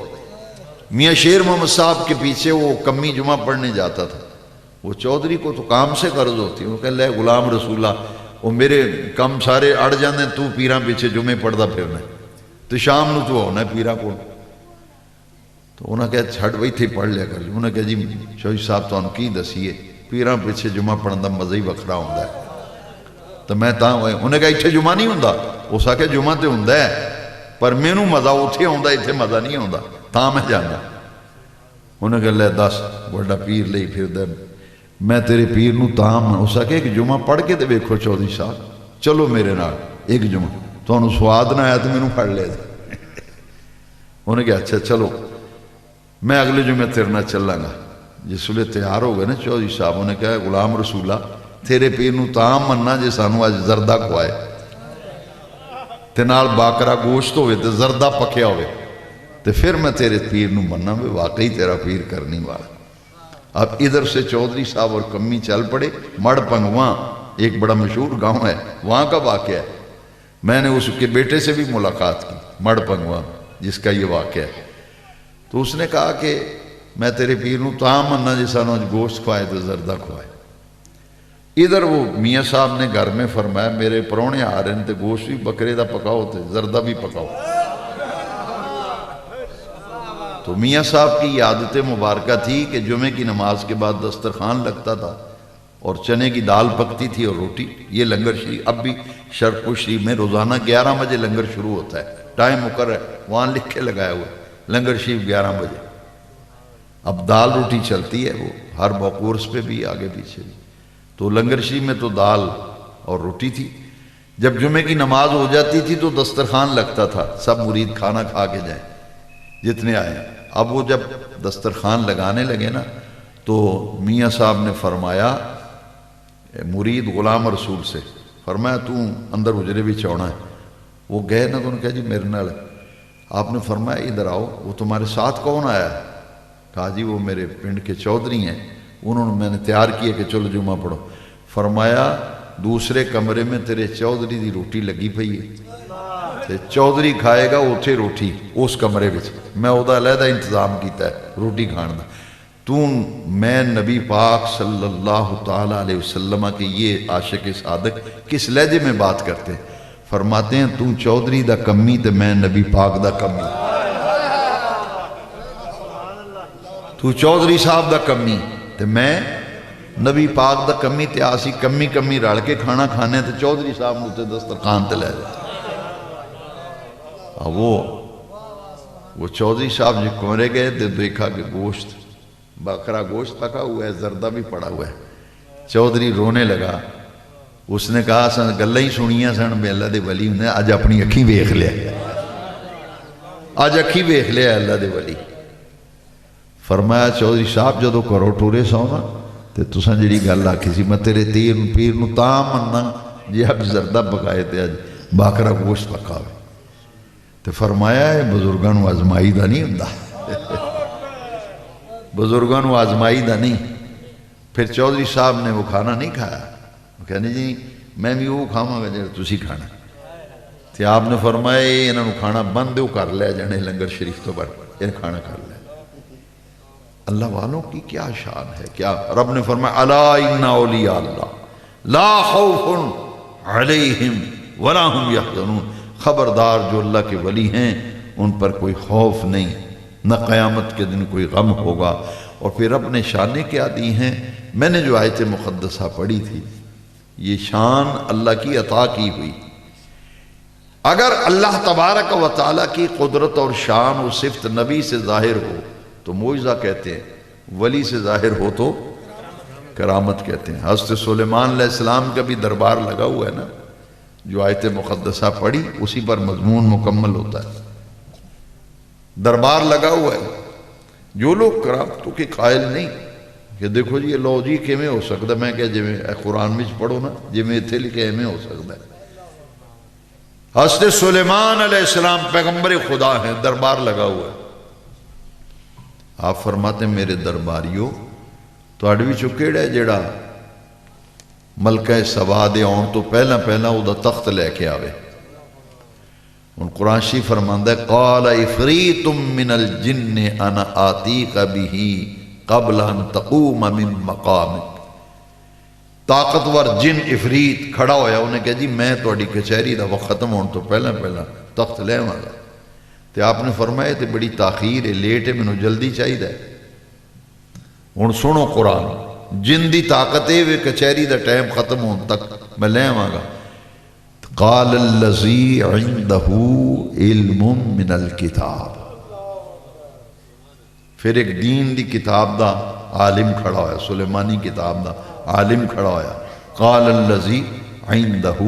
میاں شیر محمد صاحب کے پیچھے وہ کمی جمعہ پڑھنے جاتا تھا. وہ چودھری کو تو کام سے قرض ہوتی ہے، وہ کہہ لے غلام رسولہ وہ میرے کم سارے اڑ جاندے ہیں، تو پیراں پیچھے جمعے پڑھدا پھرنا ہے، تو شام نو تو ہونا ہے پیراں کو. تو انہاں کہا چھڑ وہی تھے پڑھ لیا کر. انہاں کہا جی شوی صاحب تو کی دسیے پیراں پیچھے جمعہ پڑھن دا مزہ ہی وکھرا ہوندا ہے. تو میں تاں ہوئے انہیں کہا اتھے جمعہ نہیں ہوندا. اس آکے جمعہ تے ہوندا ہے پر مینوں مزہ اتھے ہوندا، اتھے مزہ نہیں ہوندا، تاں میں جانا. انہیں کہا لے دس بڑا پیر لئی پھر دے، میں تیرے پیر نو تاں اس آکے ایک جمعہ پڑھ کے تے ویکھو چودھری صاحب، چلو میرے نال ایک جمعہ، تو انہوں سواد نہ آیا تو مینوں پڑھ لے دے. انہیں کہا اچھا چلو میں اگلے جمعہ تیرے نال چلاں گا. جس لئے تیار ہو گئے نا چودھری صاحب، انہیں کہا غلام رسولہ تیرے پیر نو تاں مننا جے سانو آج زردہ کھوائے تے نال باکرا گوشت ہوئے تے زردہ پکیا ہوئے تے پھر میں تیرے پیر نو مننا میں واقعی تیرا پیر کرنی والا. اب ادھر سے چودھری صاحب اور کمی چل پڑے. مڑ پنگواں ایک بڑا مشہور گاؤں ہے، وہاں کا واقعہ ہے. میں نے اس کے بیٹے سے بھی ملاقات کی، مڑ پنگواں جس کا یہ واقعہ ہے. تو اس نے کہا کہ میں تیرے پیر نو تاں مننا جے سانو گوشت کھوائے تے زردہ کھوائے. ادھر وہ میاں صاحب نے گھر میں فرمایا میرے پرونے آ رہے ہیں تے گوشت بھی بکرے دا پکاؤ تے زردہ بھی پکاؤ. تو میاں صاحب کی یہ عادت مبارکہ تھی کہ جمعے کی نماز کے بعد دسترخوان لگتا تھا اور چنے کی دال پکتی تھی اور روٹی. یہ لنگر شریف اب بھی شرف و شریف میں روزانہ 11 بجے لنگر شروع ہوتا ہے، ٹائم مقرر ہے، وہاں لکھ کے لگایا ہوا ہے لنگر شریف 11 بجے. اب دال روٹی چلتی ہے، وہ ہر کورس پہ بھی آگے پیچھے بھی. تو لنگر شریف میں تو دال اور روٹی تھی. جب جمعے کی نماز ہو جاتی تھی تو دسترخوان لگتا تھا، سب مرید کھانا کھا کے جائیں جتنے آئے. اب وہ جب دسترخوان لگانے لگے نا تو میاں صاحب نے فرمایا مرید غلام رسول سے، فرمایا تو اندر اجرے بھی چوڑا ہے. وہ گئے نا تو انہوں نے کہا جی میرے نال. آپ نے فرمایا ادھر آؤ، وہ تمہارے ساتھ کون آیا ہے؟ کہا جی وہ میرے پنڈ کے چودھری ہیں، انہوں نے میں نے تیار کیا کہ چلو جمعہ پڑھو. فرمایا دوسرے کمرے میں تیرے چودھری دی روٹی لگی پئی ہے، چودھری کھائے گا اتھے روٹی اس کمرے وچ، میں وہ علیحدہ انتظام کیتا ہے روٹی کھان دا. میں نبی پاک صلی اللہ تعالیٰ علیہ وسلم کے یہ عاشق صادق کس لہجے میں بات کرتے ہیں؟ فرماتے ہیں تو چودھری دا کمی تے میں نبی پاک دا کمی. تو چودھری صاحب دا کمی تے میں نبی پاک دا کمی. تے آسی کمی کمی رل کے کھانا کھانے تے چودھری صاحب نے تے دسترخوان تے لے جائے. وہ چودھری صاحب جو کمرے گئے تے دیکھا کہ گوشت بکرا گوشت پکا ہوا ہے، زردہ بھی پڑا ہوا ہے. چودھری رونے لگا. اس نے کہا سن گلیں ہی سنیاں سن بے اللہ دے ولی نے اج اپنی اکھی ویکھ لیا، اج اکھی ویکھ لیا اللہ دے ولی. فرمایا چودھری صاحب جدو کرو ٹورے سو نا تے تساں جڑی گل آکھی سی میں تیرے پیر نو تاں مننا جی اب زردہ پکائے تے اج باکرا گوشت پکا ہوئے. تے فرمایا ہے بزرگاں نو آزمائی دا نہیں ہوندا، بزرگاں نو آزمائی دا نہیں. پھر چودھری صاحب نے وہ کھانا نہیں کھایا. وہ کہنے جی میں بھی وہ کھاواں گا جڑا تسی کھانا. تے آپ نے فرمایا انہاں نو کھانا بند دیو کر لے جانے لنگر شریف تو بعد یہ کھانا کر لے. اللہ والوں کی کیا شان ہے. کیا رب نے فرمایا الا ان اولیاء اللہ لا خوف علیہم ولا هم یحزنون. خبردار جو اللہ کے ولی ہیں ان پر کوئی خوف نہیں، نہ قیامت کے دن کوئی غم ہوگا. اور پھر رب نے شانیں کیا دی ہیں. میں نے جو آیت مقدسہ پڑھی تھی یہ شان اللہ کی عطا کی ہوئی. اگر اللہ تبارک و تعالیٰ کی قدرت اور شان و صفت نبی سے ظاہر ہو تو معجزہ کہتے ہیں، ولی سے ظاہر ہو تو کرامت کہتے ہیں۔ حضرت سلیمان علیہ السلام کا بھی دربار لگا ہوا ہے نا، جو آیت مقدسہ پڑھی اسی پر مضمون مکمل ہوتا ہے۔ دربار لگا ہوا ہے۔ جو لوگ کرامتوں کے قائل نہیں کہ دیکھو جی یہ لو جی کیویں ہو سکتا، میں کہ جی قرآن میں پڑھو نا، جی میں اتنے لکھے ایویں ہو سکتا ہے۔ حضرت سلیمان علیہ السلام پیغمبر خدا ہیں، دربار لگا ہوا ہے۔ آپ فرماتے ہیں میرے درباریوں تواڈے وچوں کیڑا ہے جڑا ملکہ سبا دے آن تو پہلا وہ دا تخت لے کے آوے؟ ان قرآن شریف فرماندا ہے قال افریت من الجن انا آتیک بہ قبل ان تقوم من مقامک۔ طاقتور جن افریت کھڑا ہویا، انہیں کہا جی میں تواڈی کچہری دا وقت ختم ہونے تو پہلا تخت لے آواں گا۔ تے آپ نے فرمایا تے بڑی تاخیر ہے، لیٹ ہے، مینوں جلدی چاہیے۔ ہن سنو قرآن، جن دی طاقت ہے وہ کچہری دا ٹائم ختم ہون تک میں لے آواں گا۔ قال الذی عنده علم من الکتاب، پھر ایک دین دی کتاب دا عالم کھڑا ہویا، سلیمانی کتاب دا عالم کھڑا ہویا۔ قال الذی عنده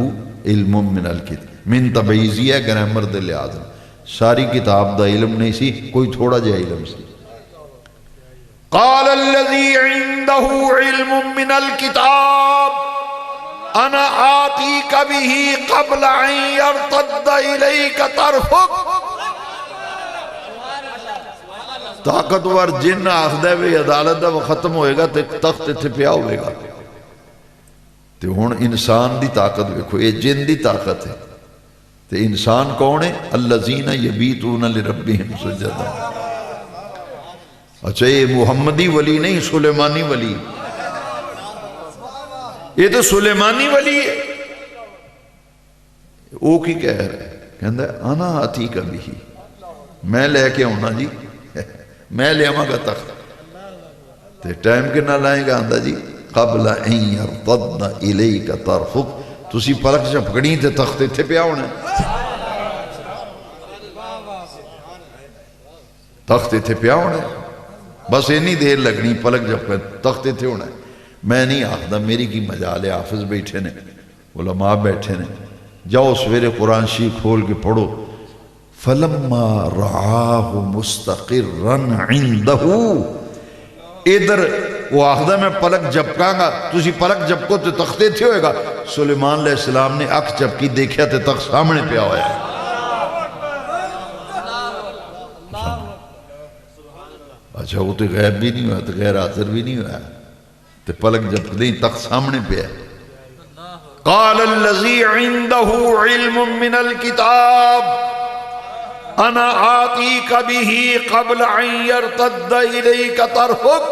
علم من الکتاب، من تبعیضی ہے گرامر دے لحاظ، ساری کتاب دا علم نہیں سی، کوئی تھوڑا جہا علم سی۔ قال الذی عنده علم من الکتاب انا آتیک بہ قبل ان یرتد الیک طرفک۔ طاقتور جن آخدہ ہے عدالت دا وہ ختم ہوئے گا تے تخت اتھے پیا ہوئے گا۔ تے ہون انسان دی طاقت دیکھو، یہ جن دی طاقت ہے، تے انسان کون ہے؟ الذین یبیتون لربہم سجدا۔ اچھا یہ محمدی ولی نہیں، سلیمانی ولی، یہ تو سلیمانی ولی ہے۔ وہ کی کہہ رہا ہے؟ کہندہ ہے انا آتی کا بھی، میں لے کے ہونا جی، میں لے آماں گا تخت۔ تے ٹائم کے نہ لائیں گا، آندہ جی قبل ان یرتد الیک طرفک، تسی پلک چپکڑی تے تخت اتھے پیا ہونا ہے، تخت اتھے پیا ہونا ہے، بس اینی دیر لگنی پلک جب تخت اتھے ہونا ہے۔ میں نہیں آخدہ، میری کی مجال ہے، حافظ بیٹھے نے، علماء بیٹھے نے، جاؤ سویرے قرآن شریف کھول کے پڑھو۔ فلما رعاہ مستقرا عندہ، ادھر وہ آخدہ میں پلک جھپکاں گا، تسی پلک جھپکو تو تختے تھے ہوئے گا۔ سلیمان علیہ السلام نے اکھ جھپکی، دیکھیا تے تخت سامنے پیا ہوا ہے۔ اچھا وہ تو غیب بھی نہیں ہوا، تو غیر حاضر بھی نہیں ہوا، تو پلک جب دیں تخت سامنے پہ ہے۔ قال الذی عنده علم من الکتاب انا آتیک بہ قبل ان یرتد الیک طرفک۔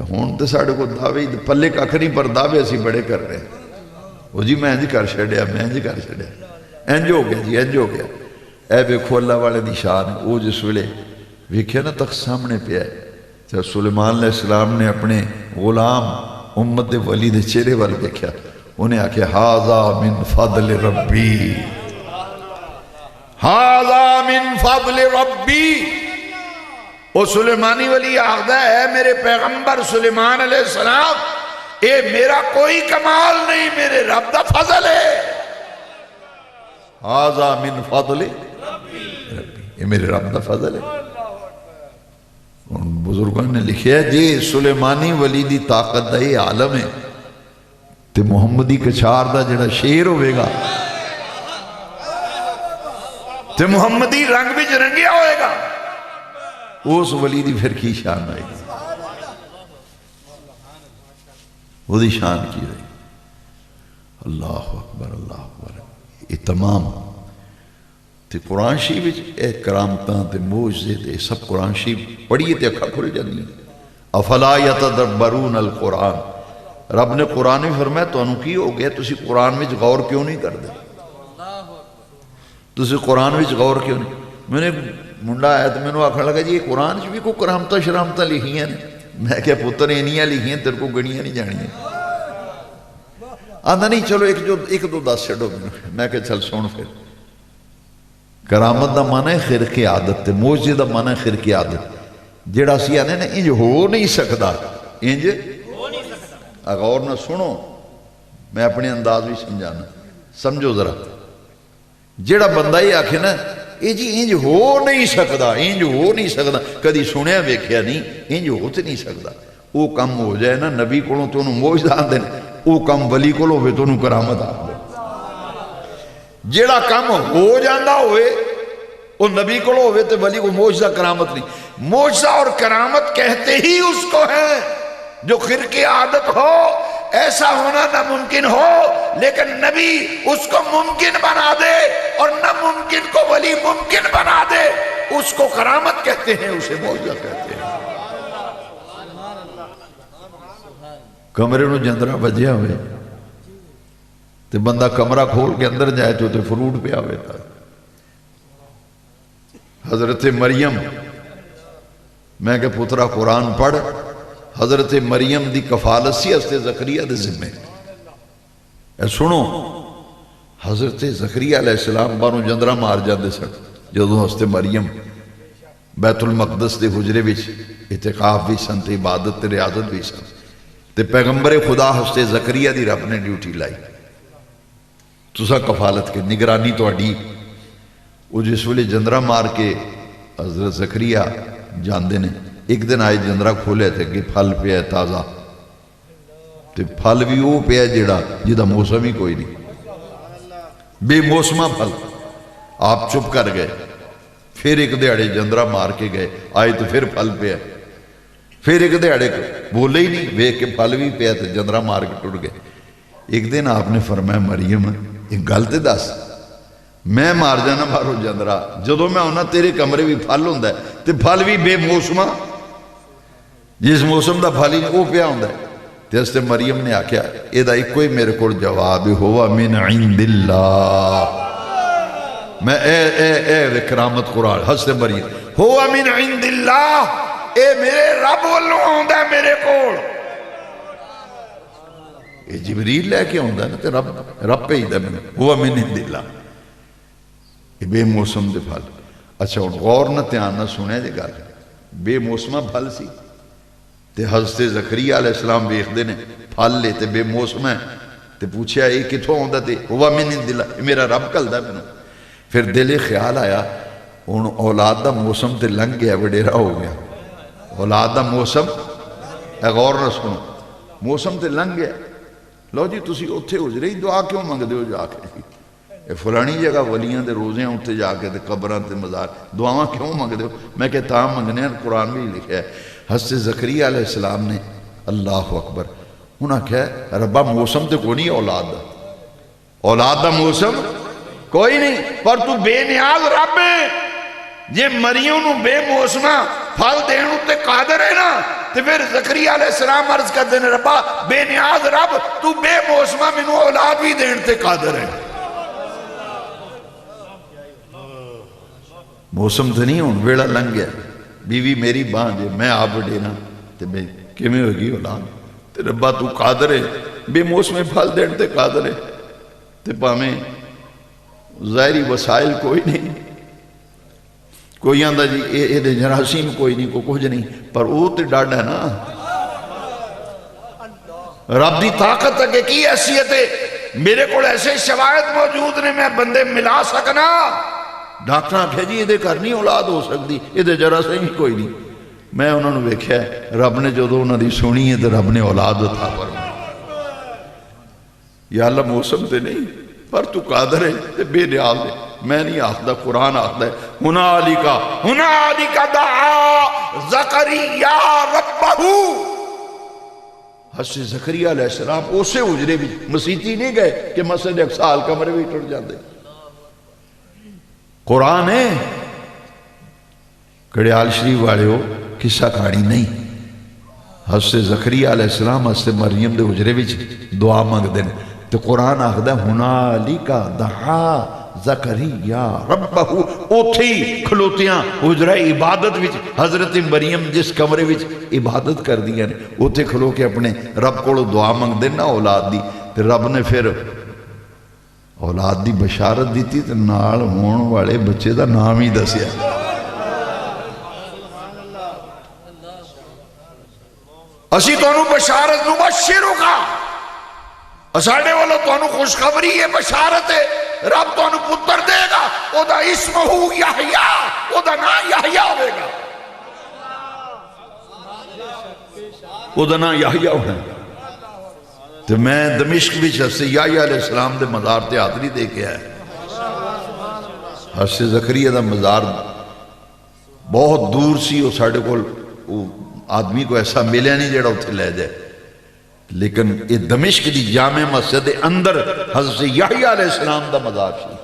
ہون تو ساڑھے کو دعوے پلے ککھ نہیں، پر دعوے اسی بڑے کر رہے ہیں۔ وہ جی میں انج کر چھڑیا، میں انج کر چھڑیا، انج ہو گیا جی، انج ہو گیا۔ اے بیکھو اللہ والے دی شان ہے، وہ جس ویلے ویکھیا نا تخت سامنے پہ ہے، جب سلیمان علیہ السلام نے اپنے غلام امت ولی دے چہرے والے دیکھا، انہیں آکھے ھذا من فضل ربی، ھذا من فضل ربی۔ وہ سلیمانی ولی آخدہ ہے میرے پیغمبر سلیمان علیہ السلام، اے میرا کوئی کمال نہیں، میرے رب دا فضل ہے۔ ھذا من فضل ربی، یہ میرے رب دا فضل ہے۔ ان بزرگوں نے لکھیا ہے جی سلیمانی ولی دی طاقت دا یہ عالم ہے، تے محمدی کچھار دا جڑا شیر ہوئے گا، تے محمدی رنگ بھی رنگیا ہوئے گا، اس ولی دی پھر کی شان آئے گی، وہ دی شان کی رہی۔ اللہ اکبر، اللہ اکبر۔ یہ تمام تے قرآن شریف کرامتاں تے معجزے تے سب قرآن شریف پڑھیے تے اکھا کھل جاندی ہیں۔ افلا یتدبرون القرآن، رب نے قرآن میں فرمایا تو انہوں کی ہو گیا، تسی قرآن میں غور کیوں نہیں کر دے؟ تسی قرآن میں غور کیوں نہیں؟ میں نے منڈا آیا تو میں نے آکھنے لگا جی یہ قرآن بھی کوئی کرامتاں شرامتاں لکھی ہیں، میں کہا پتر اینیاں لکھی ہیں تیرے کو گڑیاں نہیں جانی ہیں۔ آندا نہیں چلو ایک دو دس چھڑو مینوں. میں کہ چل سن پھر. کرامت دا معنی ہے خرق عادت تے معجزے دا معنی ہے خرق عادت. جیڑا سی آنے نا انج ہو نہیں سکدا، انج غور نہ سنو، میں اپنے انداز بھی سمجھانا، سمجھو ذرا. جیڑا بندہ یہ آکھے نا یہ جی انج ہو نہیں سکدا، انج ہو نہیں سکدا، کدی سنیا ویکھیا نہیں، انج ہو تے نہیں سکدا. وہ کم ہو جائے نا نبی کولوں تے انہوں معجزہ آندے نے، وہ کم ولی کولوں ہوئے تو انہوں کرامت آندے. جیڑا کم ہو جاندہ ہوئے وہ نبی کولوں ہوئے تے ولی کو معجزہ کرامت نہیں. معجزہ اور کرامت کہتے ہی اس کو ہے جو خرق عادت ہو. ایسا ہونا ناممکن ہو لیکن نبی اس کو ممکن بنا دے اور ناممکن کو ولی ممکن بنا دے، اس کو کرامت کہتے ہیں، اسے معجزہ کہتے ہیں. کمرے نو جندرا بجیا ہوئے تے بندہ کمرہ کھول کے اندر جائے تو تے فروٹ پیا ہوئے تھا. حضرت مریم، میں کہ پترا قرآن پڑھ، حضرت مریم دی کفالت سی حضرت زکریا دے ذمے. اے سنو، حضرت زکریا علیہ السلام بانو جندرا مار جاندے سن جدوں حضرت مریم بیت المقدس دے حجرے وچ اعتکاف بھی سن تے عبادت تے ریاضت بھی سن تے پیغمبر خدا حضرت زکریا دی رب نے ڈیوٹی لائی. تسا کفالت کے نگرانی تو اڈی. وہ جس ویلے جندرا مار کے حضرت زکریا جاندے نے، ایک دن آئے جندرا کھولے تھے کہ پھل پیا ہے تازہ، تے پھل بھی وہ پیا جیڑا جیدہ موسم ہی کوئی نہیں، بے موسمہ پھل. آپ چپ کر گئے. پھر ایک دیڑے جندرا مار کے گئے، آئے تو پھر پھل پیا. پھر ایک دیڑے بولے ہی نہیں، ویک کے پھل بھی پیا تھے، جندرا مار کے ٹوٹ گئے. ایک دن آپ نے فرمایا مریم ایک گل تے دس، میں مار جانا مارو جندرا، جدوں میں ہونا تیرے کمرے بھی پھل ہوندا ہے تے پھل بھی بے موسمہ، جس موسم دا پھل ہی وہ پیا ہوندا ہے. تے حضرت مریم نے آکھیا اے دا ایک کوئی میرے کول جواب ہوا من عند اللہ. میں اے کرامت قرآن حضرت مریم ہوا من عند اللہ، اے میرے رب والوں ہوندا ہے میرے کول. اے جبریل لے کے ہوندا ہے نا تے رب پہ ہی دا میں ہوا من عند اللہ. بے موسم دے پھل. اچھا غور نہ دھیان نہ سنے جے گل، بے موسمہ پھل سی تے حضرت زکریا علیہ السلام ویکھدے نے پھل لے تے بے موسم ہے تے پوچھیا اے کتھوں ہوندا تے ہوا من عند اللہ، میرا رب کلدا مینوں. پھر دل خیال آیا ہن اولاد دا موسم تے لنگ گیا، وڈیرا ہو گیا. اولاد دا موسم، اے غور نہ سنو، موسم تے لنگ گیا. لو جی تسی اوتھے حجرے ہی دعا کیوں منگدے ہو جا کے؟ فلانی جگہ ولیاں دے روزے اتنے جا کے قبراں تے مزار دعاواں کیوں منگدے ہو؟ میں کہ تاں منگنے ہیں، قرآن بھی لکھا ہے. حضرت زکریا علیہ السلام نے اللہ اکبر انہاں کہا ربا موسم تے کوئی نہیں اولاد دا، اولاد دا موسم کوئی نہیں، پر تو بے نیاز رب ہے. جے مریم نو بے موسمہ پھل دینوں تے قادر ہے نا، تے پھر زکریا علیہ السلام عرض کر دینے ربا بے نیاز رب تو بے موسمہ منو اولاد بھی دین تے قادر ہے. موسم تو نہیں ہوں ویڑا لنگ گیا، بیوی میری باں جے میں آپ ڈینا تے میں کیویں ہوگی اولاد؟ تے ربا تو قادر ہے بے موسم پھل دین تے قادر ہے. تے پاویں ظاہری وسائل کوئی نہیں، کوئی آندا جی اے دے جراثیم کوئی نہیں، کوئی کچھ نہیں، پر وہ تے ڈاڈا ہے نا. رب دی طاقت ہے کہ کی حیثیت ہے، میرے کو ایسے شواہد موجود نے میں بندے ملا سکنا. ڈاکٹر آکھے جی یہ گھر نہیں اولاد ہو سکتی، یہ جراثیم کوئی نہیں. میں انہوں نے ویکھیا رب نے جدو انہوں دی سنی ہے تو رب نے اولاد عطا فرمائی. یا اللہ موسم تے نہیں پر تو قادر ہے تے بے نیاز ہے. میں نہیں آخدا، قرآن آخدا ہے ہنالک دعا زکریا ربہ. حضرت زکریا علیہ السلام اسے حجرے بھی مسیتی نہیں گئے کہ مسجد اقصی کمرے بھی ٹوٹ جاندے. قرآن ہے، کڑیال شریف والے ہو قصہ کہانی نہیں. حضرت زکریا علیہ السلام حضرت مریم دے حجرے وچ دعا مانگ دین تے قرآن آخدا ہنالک دعا زکریا ربہ. اوتھی کھلوتیاں حجرہ عبادت وچ حضرت مریم جس کمرے وچ عبادت کر دیا نے اوتھے کھلو کے اپنے رب کو دعا مانگ دینا اولاد دی. تو رب نے پھر اولاد دی بشارت دیتی تو نال ہون والے بچے دا نام ہی دسیا. اسی تانوں بشارت مبشرک ساڈے والوں تانوں خوشخبری ہے، بشارت ہے، رب تانوں پتر دے گا، او دا اسمہ یحییٰ، او دا نام یحییٰ ہوئے گا، او دا نام یحییٰ ہوئے گا. تو میں دمشق بھی حضرت یحییٰ علیہ السلام دے مزار تے حاضری دے کے آیا. حضرت زکریا دا مزار بہت دور سی، وہ ساڑھے کول آدمی کو ایسا ملیا نہیں جڑا اتھے لے جائے، لیکن یہ دمشق دی جامع مسجد اندر حضرت یحییٰ علیہ السلام دا مزار سی.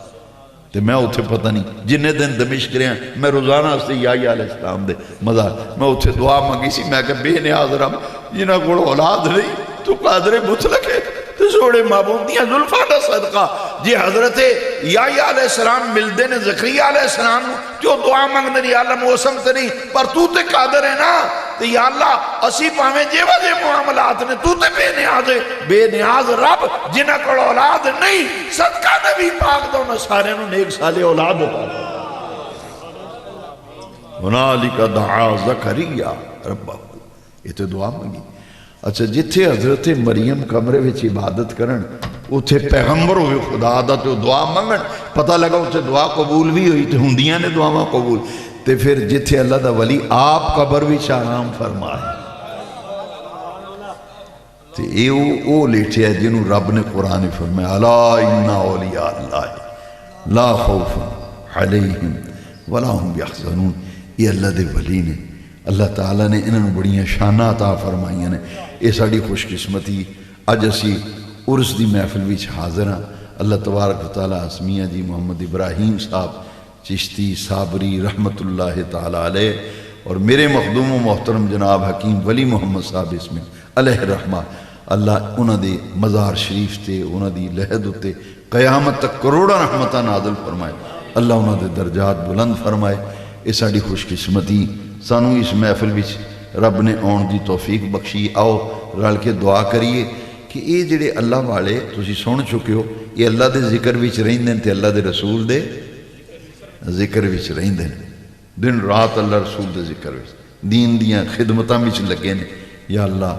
تو میں اتھے پتہ نہیں جنہیں دن دمشق رہے ہیں میں روزانہ حضرت یحییٰ علیہ السلام دے مزار میں اتھے دعا مانگی سی. میں کہ بے نیاز رب جنہ کو اولاد نہیں تو قادر مطلق ہے تو سوڑے معبود دیاں زلفاں دا صدقہ جی حضرت یحییٰ علیہ السلام ملدے نے زکریا علیہ السلام جو دعا مانگنے یا اللہ موسم تے نہیں پر تو تے قادر ہے نا. تو یا اللہ اسی پاہمیں جے وجہ معاملات نے تو تے بے نیاز رب جنہ کو اولاد نہیں صدقہ نبی پاک دو نسارے نو نیک سالے اولاد ہوتا ہنالک دعا زکریا ربہ. یہ تو دعا مانگی. اچھا جتھے حضرت مریم کمرے وچ عبادت کرن اتھے پیغمبر ہوئے خدا دا تو دعا مانگن پتہ لگا اتھے دعا قبول بھی ہوئی تو ہندیاں نے دعا قبول. تے پھر جتھے اللہ دا ولی آپ قبر وچ آرام فرمائے تے اے او لیٹے ہے جنہوں رب نے قرآن فرمایا الا ان اولیاء اللہ لا خوف علیہم ولا هم یحزنون. یہ اللہ دے ولی نے، اللہ تعالیٰ نے انہوں بڑیاں شانہ عطا فرمائیاں نے. یہ ساڑی خوش قسمتی اج اسی عرس دی محفل وچ حاضر ہاں. اللہ تبارک و تعالیٰ اسمیہ جی محمد ابراہیم صاحب چشتی صابری رحمت اللہ تعالیٰ علیہ اور میرے مخدوم و محترم جناب حکیم ولی محمد صاحب اسمین علیہ الرحمہ، اللہ انہاں دے مزار شریف تے انہاں دی لہد تے قیامت تک کروڑا رحمتہ نازل فرمائے. اللہ انہاں دے درجات بلند فرمائے. یہ ساڑی خوش قسمتی سانو اس محفل وچ رب نے آن دی توفیق بخشی. آؤ رل کے دعا کریے کہ یہ جڑے اللہ والے تسی سن چکے ہو یہ اللہ دے ذکر وچ رہندے تے اللہ دے رسول دے ذکر وچ رہندے دن رات اللہ رسول دے ذکر وچ دین دیاں خدمتاں وچ لگے نے. یا اللہ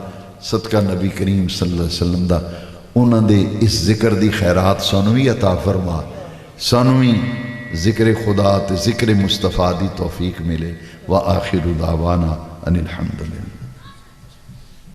صدقہ نبی کریم صلی اللہ علیہ وسلم دا انہاں دے اس ذکر دی خیرات سانو بھی عطا فرما، سانو بھی ذکر خدا تے ذکر مصطفیٰ دی توفیق ملے. وآخر دعوانا ان الحمدللہ.